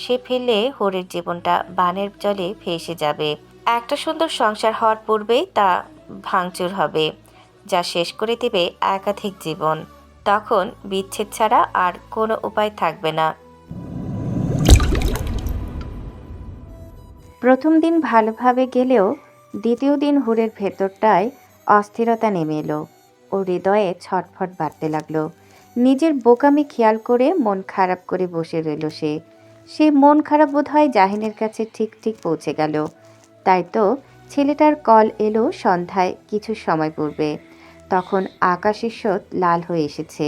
সে ফিরলে হুরের জীবনটা বানের জলে ভেসে যাবে। একটা সুন্দর সংসার হওয়ার পূর্বেই তা ভাঙচুর হবে, যা শেষ করে দিবে একাধিক জীবন। তখন বিচ্ছেদ ছাড়া আর কোনো উপায় থাকবে না। প্রথম দিন ভালোভাবে গেলেও দ্বিতীয় দিন হুরের ভেতরটায় অস্থিরতা নেমে এলো। ও হৃদয়ে ছটফট বাড়তে লাগলো। নিজের বোকামি খেয়াল করে মন খারাপ করে বসে রইল সে। সে মন খারাপ বোধ হয় জাহিনের কাছে ঠিক ঠিক পৌঁছে গেল। তাই তো ছেলেটার কল এলো সন্ধ্যায় কিছু সময় পূর্বে। তখন আকাশ ঈষৎ লাল হয়ে এসেছে।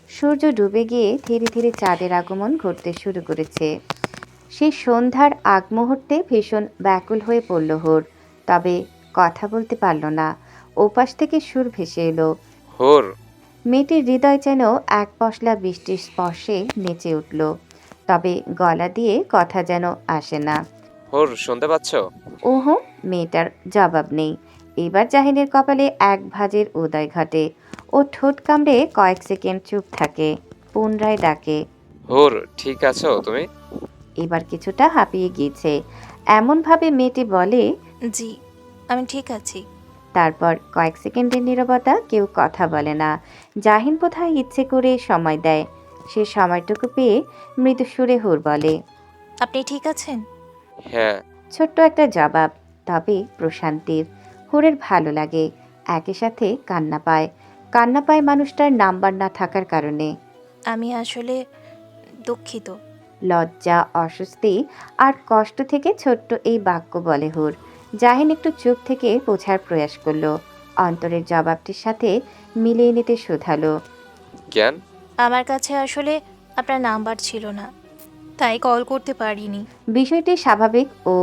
সূর্য ডুবে গিয়ে ধীরে ধীরে চাঁদের আগমন ঘটতে শুরু করেছে। সেই সন্ধ্যার আগ মুহূর্তে ভীষণ ব্যাকুল হয়ে পড়ল হুর, তবে কথা বলতে পারল না। ওপাশ থেকে সুর ভেসে এলো। হুর। মেয়েটির হৃদয় যেন এক পশলা বৃষ্টির স্পর্শে নেচে উঠল, তবে গলা দিয়ে কথা যেন আসে না। হুর, শুনতে পাচ্ছ? ওহো, মেয়েটার জবাব নেই। এবার জাহিনের কপালে এক ভাঁজের উদয় ঘটে। ও ঠোঁট কামড়ে কয়েক সেকেন্ড চুপ থাকে, পুনরায় ডাকে। হুর, ঠিক আছো তুমি? এবার কিছুটা হাঁপিয়ে গিয়েছে, এমনভাবে মেয়েটি বলে। জি, আমি ঠিক আছি। তারপর কয়েক সেকেন্ডের নীরবতা, কেউ কথা বলে না। জাহিন বোধহয় ইচ্ছে করে সময় দেয়। সে সময়টুকু পেয়ে মৃদু সুরে হুর বলে। আপনি ঠিক আছেন? হ্যাঁ। ছোট্ট একটা জবাব, তবে প্রশান্তির। হুরের ভালো লাগে, একই সাথে কান্না পায়। কান্না পায় মানুষটার নাম্বার না থাকার কারণে। আমি আসলে দুঃখিত। লজ্জা, অস্বস্তি আর কষ্ট থেকে ছোট্ট এই বাক্য বলে হুর। জাহিন একটু চুপ থেকে বোঝার প্রয়াস করলো, অন্তরের জবাবটির সাথে মিলিয়ে নিতে শোধালো। কেন? আমার কাছে আসলে আপনার নাম্বার ছিল না, তাই কল করতে পারিনি। বিষয়টি স্বাভাবিক ও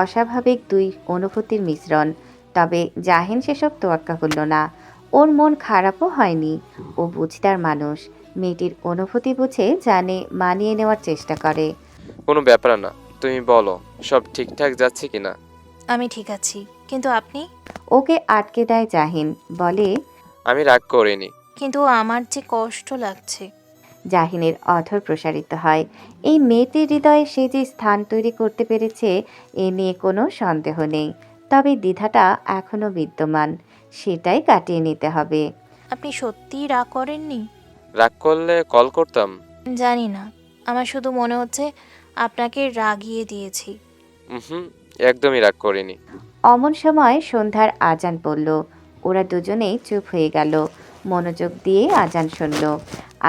অস্বাভাবিক দুই অনুভূতির মিশ্রণ, তবে জাহিন সেসব তোয়াক্কা করল না। ওর মন খারাপও হয়নি, ও বুঝতার মানুষ। মেয়েটির অনুভূতি বুঝে জানে, মানিয়ে নেওয়ার চেষ্টা করে। কোনো ব্যাপার না, তুমি বলো সব ঠিকঠাক যাচ্ছে কিনা। আমি ঠিক আছি, কিন্তু আপনি? ওকে আটকে দেয় জাহিন, বলে। আমি রাগ করিনি। কিন্তু আমার যে কষ্ট লাগছে। জাহিনের অধর প্রসারিত হয়। এই মেয়েটির হৃদয়ে সে যে স্থান তৈরি করতে পেরেছে, এ নিয়ে কোনো সন্দেহ নেই, তবে দ্বিধাটা এখনো বিদ্যমান। সেটাই কাটিয়ে নিতে হবে। আপনি সত্যিই রাগ করেননি? রাগ করলে কল করতাম? জানি না, আমার শুধু মনে হচ্ছে আপনাকে রাগিয়ে দিয়েছি। হুম, একদমই রাগ করিনি। অমন সময় সন্ধ্যার আজান পড়ল। ওরা দুজনেই চুপ হয়ে গেল, মনোযোগ দিয়ে আজান শুনল।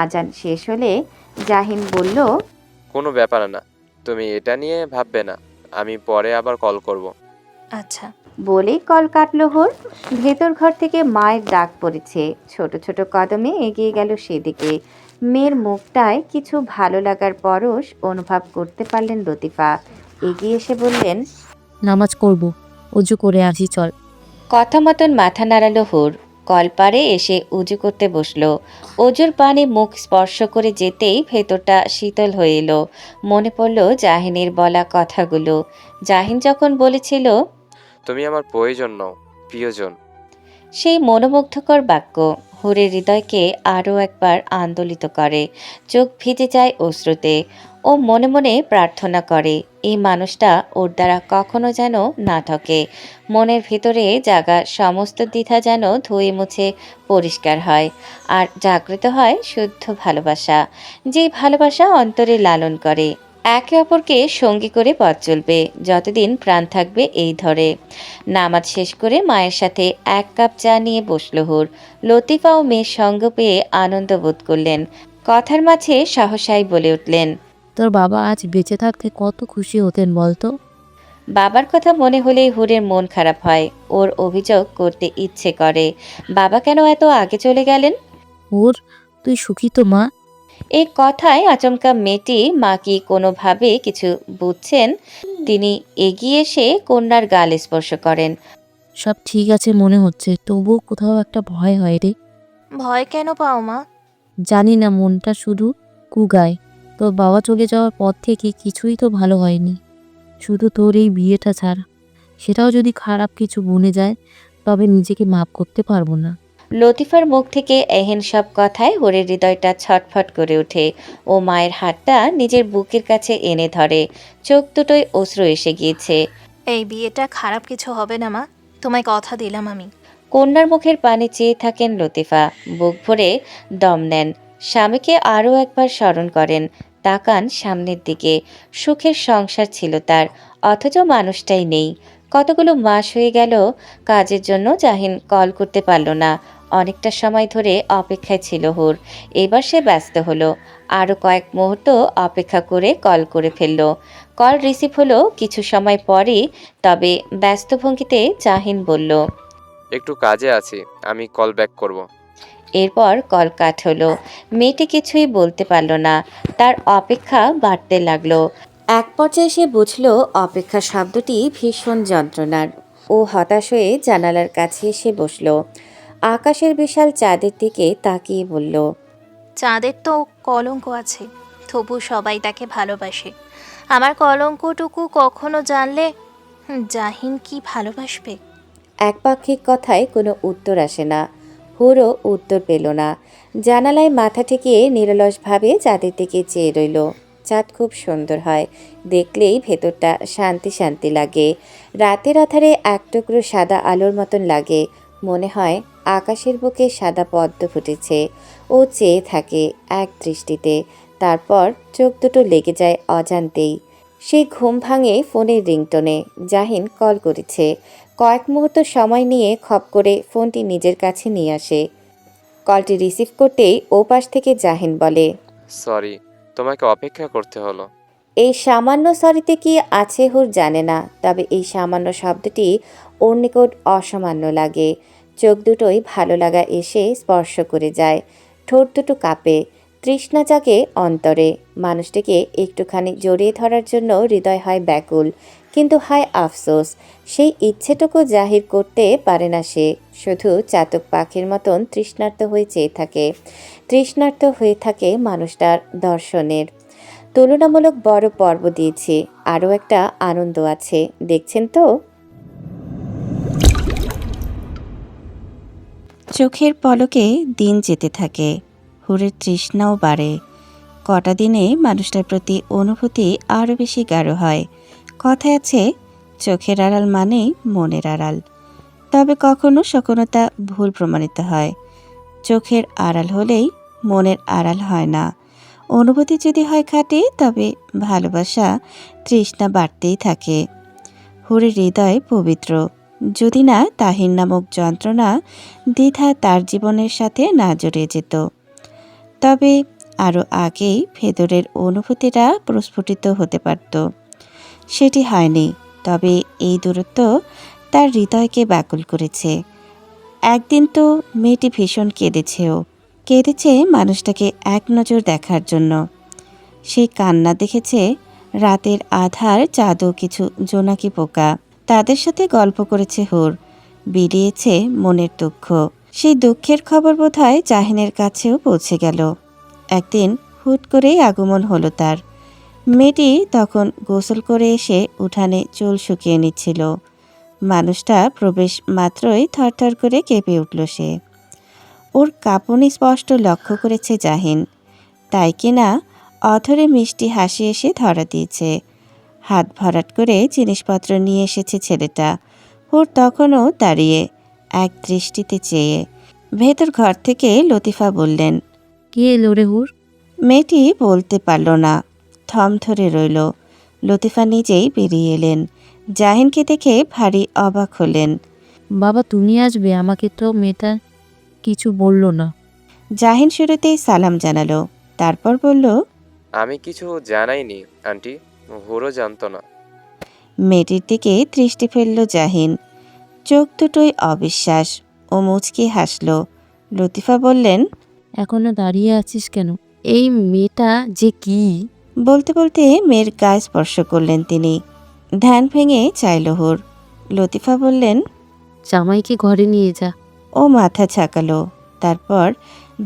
আজান শেষ হলে জাহিন বলল। কোনো ব্যাপার না, তুমি এটা নিয়ে ভাববে না, আমি পরে আবার কল করব। আচ্ছা। বলেই কল কাটল হুর। ভেতর ঘর থেকে মায়ের ডাক পড়েছে। ছোট ছোট কদমে এগিয়ে গেল সেদিকে। মেয়ের মুখটায় কিছু ভালো লাগার পরশ অনুভব করতে পারলেন লতিফা। এগিয়ে এসে বললেন। নামাজ করব, অজু করে আসি চল। কথা মতন মাথা নাড়ালো হুর। কলপারে এসে উজু করতে বসলো। অজুর পানি মুখ স্পর্শ করে যেতেই ভেতরটা শীতল হয়ে এলো। মনে পড়ল জাহিনের বলা কথাগুলো। জাহিন যখন বলেছিল, তুমি আমার প্রয়োজন নও, প্রিয়জন। সেই মনোমুগ্ধকর বাক্য হুরের হৃদয়কে আরও একবার আন্দোলিত করে। চোখ ভিজে যায় অশ্রুতে। ও মনে মনে প্রার্থনা করে এই মানুষটা ওর দ্বারা কখনো যেন না ঠকে। মনের ভিতরে জাগা সমস্ত দ্বিধা যেন ধুয়ে মুছে পরিষ্কার হয়, আর জাগ্রত হয় শুদ্ধ ভালোবাসা। যেই ভালোবাসা অন্তরে লালন করে, একে অপরকে সঙ্গী করে পথ চলবে যতদিন প্রাণ থাকবে এই ধরে। নামাজ শেষ করে মায়ের সাথে এক কাপ চা নিয়ে বসল হুর। লতিফা ও মেয়ের সঙ্গ পেয়ে আনন্দ বোধ করলেন। কথার মাঝে সহসাই বলে উঠলেন। তোর বাবা আজ বেঁচে থাকতে কত খুশি হতেন বলতো। বাবার কথা মনে হলেই হুরের মন খারাপ হয়। ওর অভিযোগ করতে ইচ্ছে করে, বাবা কেন এত আগে চলে গেলেন। ওর তুই সুখী তো মা? এই কথায় আচমকা মেয়েটি মা কি কোনোভাবে কিছু বুঝছেন, তিনি এগিয়ে এসে কন্যার গাল স্পর্শ করেন। সব ঠিক আছে মনে হচ্ছে, তবুও কোথাও একটা ভয় হয় রে। ভয় কেন পাও মা? জানি না, মনটা শুধু কুগায়। তোর বাবা চলে যাওয়ার পর থেকে কিছুই তো ভালো হয়নি, শুধু তোর এই বিয়েটা ছাড়া। সেটাও যদি খারাপ কিছু বনে যায়, তবে নিজেকে মাপ করতে পারবো না। লতিফার মুখ থেকে এহেন সব কথায় হুরের হৃদয়টা ছটফট করে ওঠে। ও মায়ের হাতটা নিজের বুকের কাছে এনে ধরে। চোখ দুটোয় অশ্রু এসে গিয়েছে। এই বিয়েটা খারাপ কিছু হবে না মা, তোমায় কথা দিলাম আমি। কন্যার মুখের পানে চেয়ে থাকেন লতিফা, বুক ভরে দম নেন। স্বামীকে আরও একবার স্মরণ করেন, তাকান সামনের দিকে। সুখের সংসার ছিল তার, অথচ মানুষটাই নেই। কতগুলো মাস হয়ে গেল কাজের জন্য জাহিন কল করতে পারল না। অনেকটা সময় ধরে অপেক্ষায় ছিল হুর। এবার সে ব্যস্ত হলো। আরও কয়েক মুহূর্ত অপেক্ষা করে কল করে ফেলল। কল রিসিভ হলো কিছু সময় পরই, তবে ব্যস্ত ভঙ্গিতে জাহিন বলল। একটু কাজে আছি, আমি কল ব্যাক করব। এরপর কল কাট হলো। মেয়েটি কিছুই বলতে পারল না, তার অপেক্ষা বাড়তে লাগলো। এক পর্যায়ে সে বুঝল অপেক্ষা শব্দটি ভীষণ যন্ত্রণার। ও হতাশ হয়ে জানালার কাছে এসে বসল। আকাশের বিশাল চাঁদের দিকে তাকিয়ে বলল, চাঁদের তো কলঙ্ক আছে, তবু সবাই তাকে ভালোবাসে। আমার কলঙ্কটুকু কখনো জানলে জাহিন কি ভালোবাসবে? একপাক্ষিক কথায় কোনো উত্তর আসে না। হুরও উত্তর পেল না। জানালায় মাথা ঠেকিয়ে নিরলসভাবে চাঁদের দিকে চেয়ে রইল। চাঁদ খুব সুন্দর হয়, দেখলেই ভেতরটা শান্তি শান্তি লাগে। রাতের আধারে এক টুকরো সাদা আলোর মতন লাগে, মনে হয় আকাশের বুকে সাদা পদ্ম ফুটেছে। ও চেয়ে থাকে এক দৃষ্টিতে, তারপর চোখ দুটো লেগে যায় অজান্তেই। সেই ঘুম ভাঙে ফোনের রিংটোনে। জাহিন কল করেছে। কয়েক মুহূর্ত সময় নিয়ে খপ করে ফোনটি নিজের কাছে নিয়ে আসে। কলটি রিসিভ করতেই ওপাশ থেকে জাহিন বলে, সরি, তোমাকে অপেক্ষা করতে হলো। এই সামান্য সরিতে কি আছে হুর জানে না, তবে এই সামান্য শব্দটি ওর নিকট অসামান্য লাগে। চোখ দুটোই ভালো লাগা এসে স্পর্শ করে যায়। ঠোঁট দুটো কাঁপে, তৃষ্ণা জাগে অন্তরে। মানুষটিকে একটুখানি জড়িয়ে ধরার জন্য হৃদয় হয় ব্যাকুল, কিন্তু হয় আফসোস, সেই ইচ্ছেটুকু জাহির করতে পারে না সে। শুধু চাতক পাখির মতন তৃষ্ণার্ত হয়ে চেয়ে থাকে। তৃষ্ণার্ত হয়ে থাকে মানুষটার দর্শনের। তুলনামূলক বড় পর্ব দিয়েছি, আরও একটা আনন্দ আছে, দেখছেন তো? চোখের পলকে দিন যেতে থাকে, হুরের তৃষ্ণাও বাড়ে। কটা দিনে মানুষটার প্রতি অনুভূতি আরও বেশি গাঢ় হয়। কথায় আছে, চোখের আড়াল মানেই মনের আড়াল। তবে কখনো কখনো তা ভুল প্রমাণিত হয়। চোখের আড়াল হলেই মনের আড়াল হয় না। অনুভূতি যদি হয় খাঁটি, তবে ভালোবাসা তৃষ্ণা বাড়তেই থাকে। হুরের হৃদয় পবিত্র, যদি না তাহির নামক যন্ত্রণা দ্বিধা তার জীবনের সাথে না জড়িয়ে যেত। তবে আরও আগেই ভেতরের অনুভূতিটা প্রস্ফুটিত হতে পারত। সেটি হয়নি, তবে এই দূরত্ব তার হৃদয়কে ব্যাকুল করেছে। একদিন তো মেয়েটি ভীষণ কেঁদেছেও, কেঁদেছে মানুষটাকে এক নজর দেখার জন্য। সেই কান্না দেখেছে রাতের আধার চাঁদও কিছু জোনাকি পোকা, তাদের সাথে গল্প করেছে হুর, বিলিয়েছে মনের দুঃখ। সেই দুঃখের খবর বোধহয় জাহিনের কাছেও পৌঁছে গেল। একদিন হুট করেই আগমন হলো তার। মেয়েটি তখন গোসল করে এসে উঠানে চুল শুকিয়ে নিচ্ছিল। মানুষটা প্রবেশ মাত্রই থরথর করে কেঁপে উঠল সে। ওর কাঁপুনি স্পষ্ট লক্ষ্য করেছে জাহিন, তাই কিনা অধরে মিষ্টি হাসি এসে ধরা দিয়েছে। হাত ভরাট করে জিনিসপত্র নিয়ে এসেছে ছেলেটা। হুর তখনও দাঁড়িয়ে এক দৃষ্টিতে চেয়ে। ভেতর ঘর থেকে লতিফা বললেন, কে এলো রে হুর? মেয়েটি বলতে পারল না, থম ধরে রইল। লতিফা নিজেই বেরিয়ে এলেন। জাহিনকে দেখে ভারী অবাক হলেন। বাবা তুমি আসবে? আমাকে তো মেয়েটা কিছু বলল না। জাহিন শুরুতেই সালাম জানালো, তারপর বলল, আমি কিছু জানাইনি আন্টি, হুরও জানতো না। মেয়েটির দিকে দৃষ্টি ফেলল জাহিন। চোখ দুটোই অবিশ্বাস। ও মুচকি হাসল। লতিফা বললেন, এখনো দাঁড়িয়ে আছিস কেন? এই মেয়েটা যে কি! বলতে বলতে মেয়ের গায়ে স্পর্শ করলেন তিনি। ধ্যান ভেঙে চাইল হুর। লতিফা বললেন, জামাইকে ঘরে নিয়ে যা। ও মাথা ঝাঁকালো। তারপর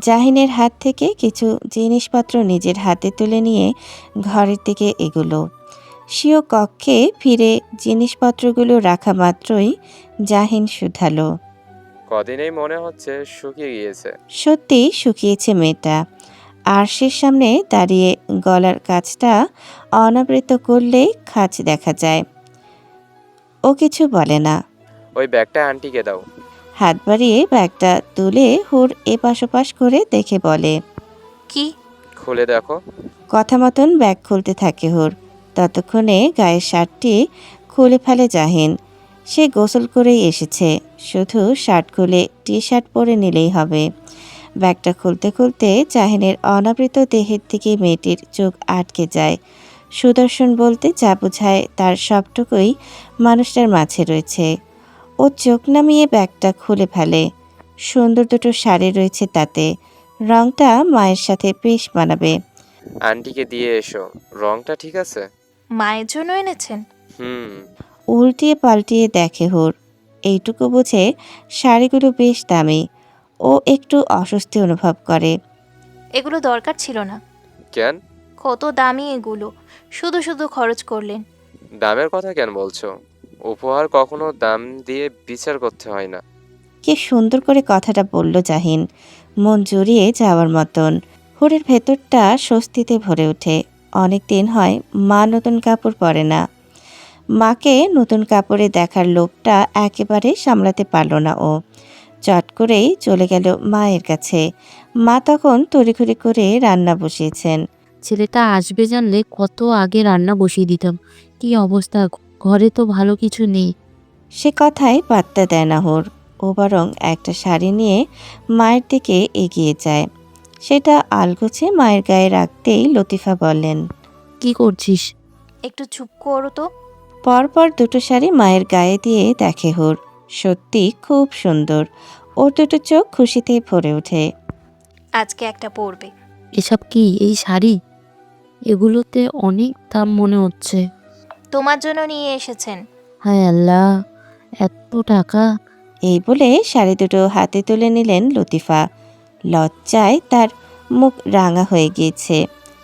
জাহিনের হাত থেকে কিছু জিনিসপত্র নিজের হাতে তুলে নিয়ে ঘরের দিকে এগুলো। স্বীয় কক্ষে ফিরে জিনিসপত্রগুলো রাখা মাত্রই জাহিন শুধালো, কদিনেই মনে হচ্ছে শুকিয়ে গিয়েছে। সত্যি শুকিয়েছে মেয়েটা। আরশের সামনে দাঁড়িয়ে গলার কাছটা অনাবৃত করলেই খাঁজ দেখা যায়। ও কিছু বলে না। ওই ব্যাগটা আন্টিকে দাও। হাত বাড়িয়ে ব্যাগটা তুলে হুর এপাশ ওপাশ করে দেখে বলে, কি? খুলে দেখো। কথা মতন ব্যাগ খুলতে থাকে হুর। ততক্ষণে গায়ের শার্টটি খুলে ফেলে জাহিন। সে গোসল করেই এসেছে, শুধু শার্ট খুলে টি শার্ট পরে নিলেই হবে। ব্যাগটা খুলতে খুলতে জাহিনের অনাবৃত দেহের দিকে মেয়েটির চোখ আটকে যায়। সুদর্শন বলতে যা বোঝায় তার সবটুকুই মানুষটার মাঝে রয়েছে। ও চোখ নামিয়ে ব্যাগটা খুলে ফেলে। সুন্দর দুটো শাড়ি রয়েছে তাতে, রংটা মায়ের সাথে বেশ মানাবে। আন্টিকে দিয়ে এসো, রংটা ঠিক আছে? মায়ের জন্য এনেছেন? হুম। উল্টিয়ে পাল্টিয়ে দেখে হুর। এইটুকু বুঝে শাড়িগুলো বেশ দামি। ও একটু অস্বস্তি অনুভব করে। এগুলো দরকার ছিল না। কেন? কত দামি এগুলো, শুধু শুধু খরচ করলেন। দামের কথা কেন বলছো? উপহার কখনো দাম দিয়ে বিচার করতে হয় না। কি সুন্দর করে কথাটা বলল জাহিন, মন জুড়িয়ে যাওয়ার মতন। হুরের ভেতরটা স্বস্তিতে ভরে ওঠে। অনেক দিন হয় মা নতুন কাপড় পরে না। মাকে নতুন কাপড়ে দেখার লোভটা একেবারে সামলাতে পারল না ও। চট করেই চলে গেল মায়ের কাছে। মা তখন তড়িঘড়ি করে রান্না বসিয়েছেন। ছেলেটা আসবে জানলে কত আগে রান্না বসিয়ে দিতাম। কি অবস্থা, ঘরে তো ভালো কিছু নেই। সে কথায় পাত্তা দেয় না হুর। ও বরং একটা শাড়ি নিয়ে মায়ের দিকে এগিয়ে যায়। সেটা আলগোছে মায়ের গায়ে রাখতেই লতিফা বললেন, কি করছিস? একটু চুপ করো তো। পরপর দুটো শাড়ি মায়ের গায়ে দিয়ে দেখে হুর। সত্যি খুব সুন্দর। ওর দুটো চোখ খুশিতে ভরে ওঠে। আজকে একটা পরবে। এসব কি, এই শাড়ি? এগুলোতে অনেক দাম মনে হচ্ছে। তোমার জন্য নিয়ে এসেছেন। হায় আল্লাহ, এত টাকা! এই বলে শাড়ি দুটো হাতে তুলে নিলেন লতিফা। লজ্জায় তার মুখ রাঙা হয়ে গিয়েছে।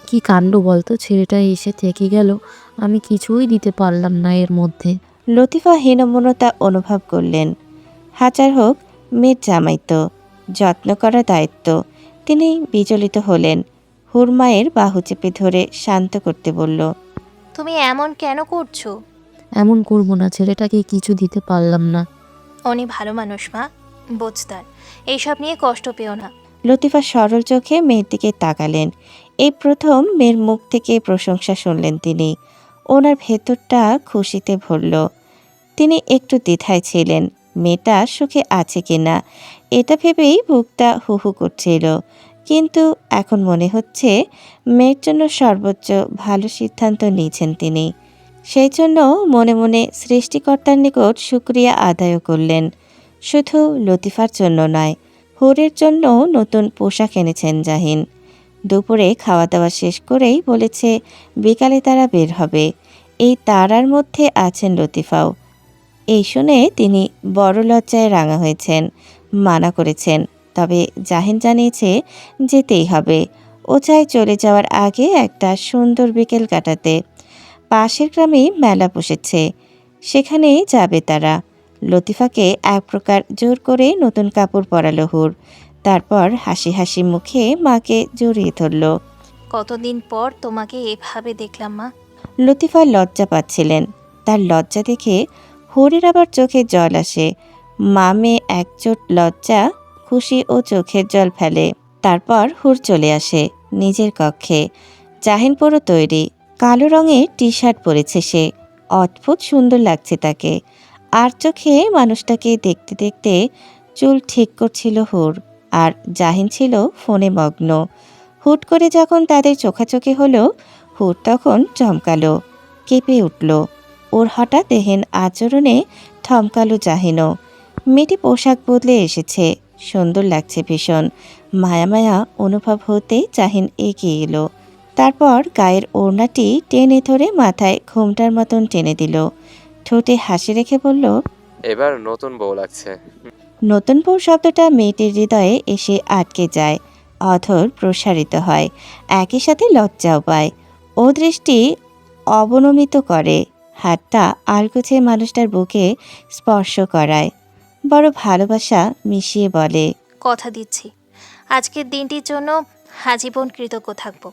কি কাণ্ড বলতো, ছেলেটা এসে থেকে গেল, আমি কিছুই দিতে পারলাম না এর মধ্যে। লতিফা হীনমন্যতা অনুভব করলেন। হাজার হোক মেয়ের জামাই তো, যত্ন করা দায়িত্ব। তিনি বিচলিত হলেন। হুরমায়ের বাহু চেপে ধরে শান্ত করতে বলল, তুমি এমন কেন করছো? এমন করব না, ছেলেটাকে কিছু দিতে পারলাম না। উনি ভালো মানুষ মা, বোঝদার। এইসব নিয়ে কষ্ট পেও না। লতিফা সরল চোখে মেয়ের দিকে তাকালেন। এই প্রথম মেয়ের মুখ থেকে প্রশংসা শুনলেন তিনি। ওনার ভেতরটা খুশিতে ভরল। তিনি একটু দ্বিধায় ছিলেন, মেয়েটা সুখে আছে কিনা এটা ভেবেই বুকটা হুহু করছিল। কিন্তু এখন মনে হচ্ছে মেয়ের জন্য সর্বোচ্চ ভালো সিদ্ধান্ত নিয়েছেন তিনি। সেই জন্য মনে মনে সৃষ্টিকর্তার নিকট শুকরিয়া আদায় করলেন। শুধু লতিফার জন্য নয়, হুরের জন্য নতুন পোশাক এনেছেন জাহিন। দুপুরে খাওয়া দাওয়া শেষ করেই বলেছে বিকালে তারা বের হবে। এই তারার মধ্যে আছেন লতিফাও। এই শুনে তিনি বড় লজ্জায় রাঙা হয়েছেন, মানা করেছেন। তবে জাহিন জানিয়েছে যেতেই হবে। ও চায় চলে যাওয়ার আগে একটা সুন্দর বিকেল কাটাতে। পাশের গ্রামে মেলা বসেছে, সেখানেই যাবে তারা। লতিফাকে এক প্রকার জোর করে নতুন কাপড় পরালো হুর। তারপর হাসি হাসি মুখে মাকে জড়িয়ে ধরল। কতদিন পর তোমাকে এভাবে দেখলাম মা। লতিফা লজ্জা পাচ্ছিলেন। তার লজ্জা দেখে হুরের আবার চোখে জল আসে। মা মেয়ে একজোট লজ্জা, খুশি ও চোখের জল ফেলে। তারপর হুর চলে আসে নিজের কক্ষে। জাহিন পুরো তৈরি, কালো রঙের টি শার্ট পরেছে সে। অদ্ভুত সুন্দর লাগছে তাকে। আর চোখে মানুষটাকে দেখতে দেখতে চুল ঠিক করছিল হুর। আর জাহিন ছিল ফোনে মগ্ন। হুট করে যখন তাদের চোখাচোখি হলো, হুর তখন চমকালো, কেঁপে উঠল। ওর হঠাৎ এহেন আচরণে থমকালো জাহিনও। মেয়েটি পোশাক বদলে এসেছে, সুন্দর লাগছে ভীষণ। মায়া মায়া অনুভব হতেই জাহিন এগিয়ে এলো। তারপর গায়ের ওড়নাটি টেনে ধরে মাথায় ঘোমটার মতন টেনে দিল। ঠোঁটে হাসি রেখে বলল, এবার নতুন বউ লাগছে। নতুন বউ শব্দটা মেয়েটির হৃদয়ে এসে আটকে যায়। অধর প্রসারিত হয়, একই সাথে লজ্জাও পায়। ও দৃষ্টি অবনমিত করে, হাতটা আলগোছে মানুষটার বুকে স্পর্শ করায়। বড় ভালোবাসা মিশিয়ে বলে, কথা দিচ্ছি, আজকের দিনটির জন্য আজীবন কৃতজ্ঞ থাকব।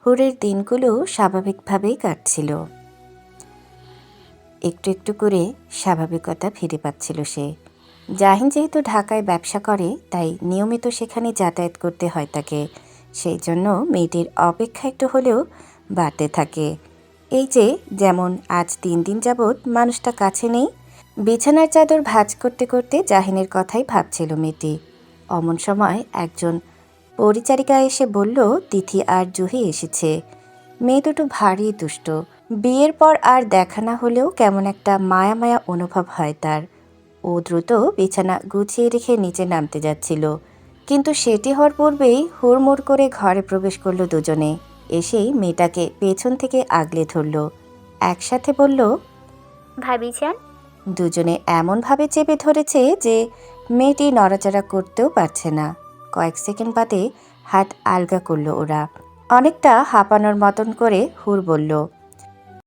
হুরের দিনগুলো স্বাভাবিকভাবেই কাটছিল। একটু একটু করে স্বাভাবিকতা ফিরে পাচ্ছিল সে। জাহিন যেহেতু ঢাকায় ব্যবসা করে, তাই নিয়মিত সেখানে যাতায়াত করতে হয় তাকে। সেই জন্য মেয়েটির অপেক্ষা একটু হলেও বাড়তে থাকে। এই যে যেমন আজ 3 দিন যাবৎ মানুষটা কাছে নেই। বিছানার চাদর ভাঁজ করতে করতে জাহিনের কথাই ভাবছিল মেয়েটি। অমন সময় একজন পরিচারিকা এসে বলল তিথি আর জুহি এসেছে। মেয়ে দুটো ভারী দুষ্ট। বিয়ের পর আর দেখা না হলেও কেমন একটা মায়া মায়া অনুভব হয় তার। ও দ্রুত বিছানা গুছিয়ে রেখে নিচে নামতে যাচ্ছিল। কিন্তু সেটি হওয়ার পূর্বেই হুড়মুড় করে ঘরে প্রবেশ করলো দুজনে। এসেই মেয়েটাকে পেছন থেকে আগলে ধরল, একসাথে বলল, ভাবিজান। দুজনে এমনভাবে চেপে ধরেছে যে মেয়েটি নড়াচড়া করতেও পারছে না। কয়েক সেকেন্ড বাদে হাত আলগা করলো ওরা। অনেকটা হাঁপানোর মতন করে হুড় বলল,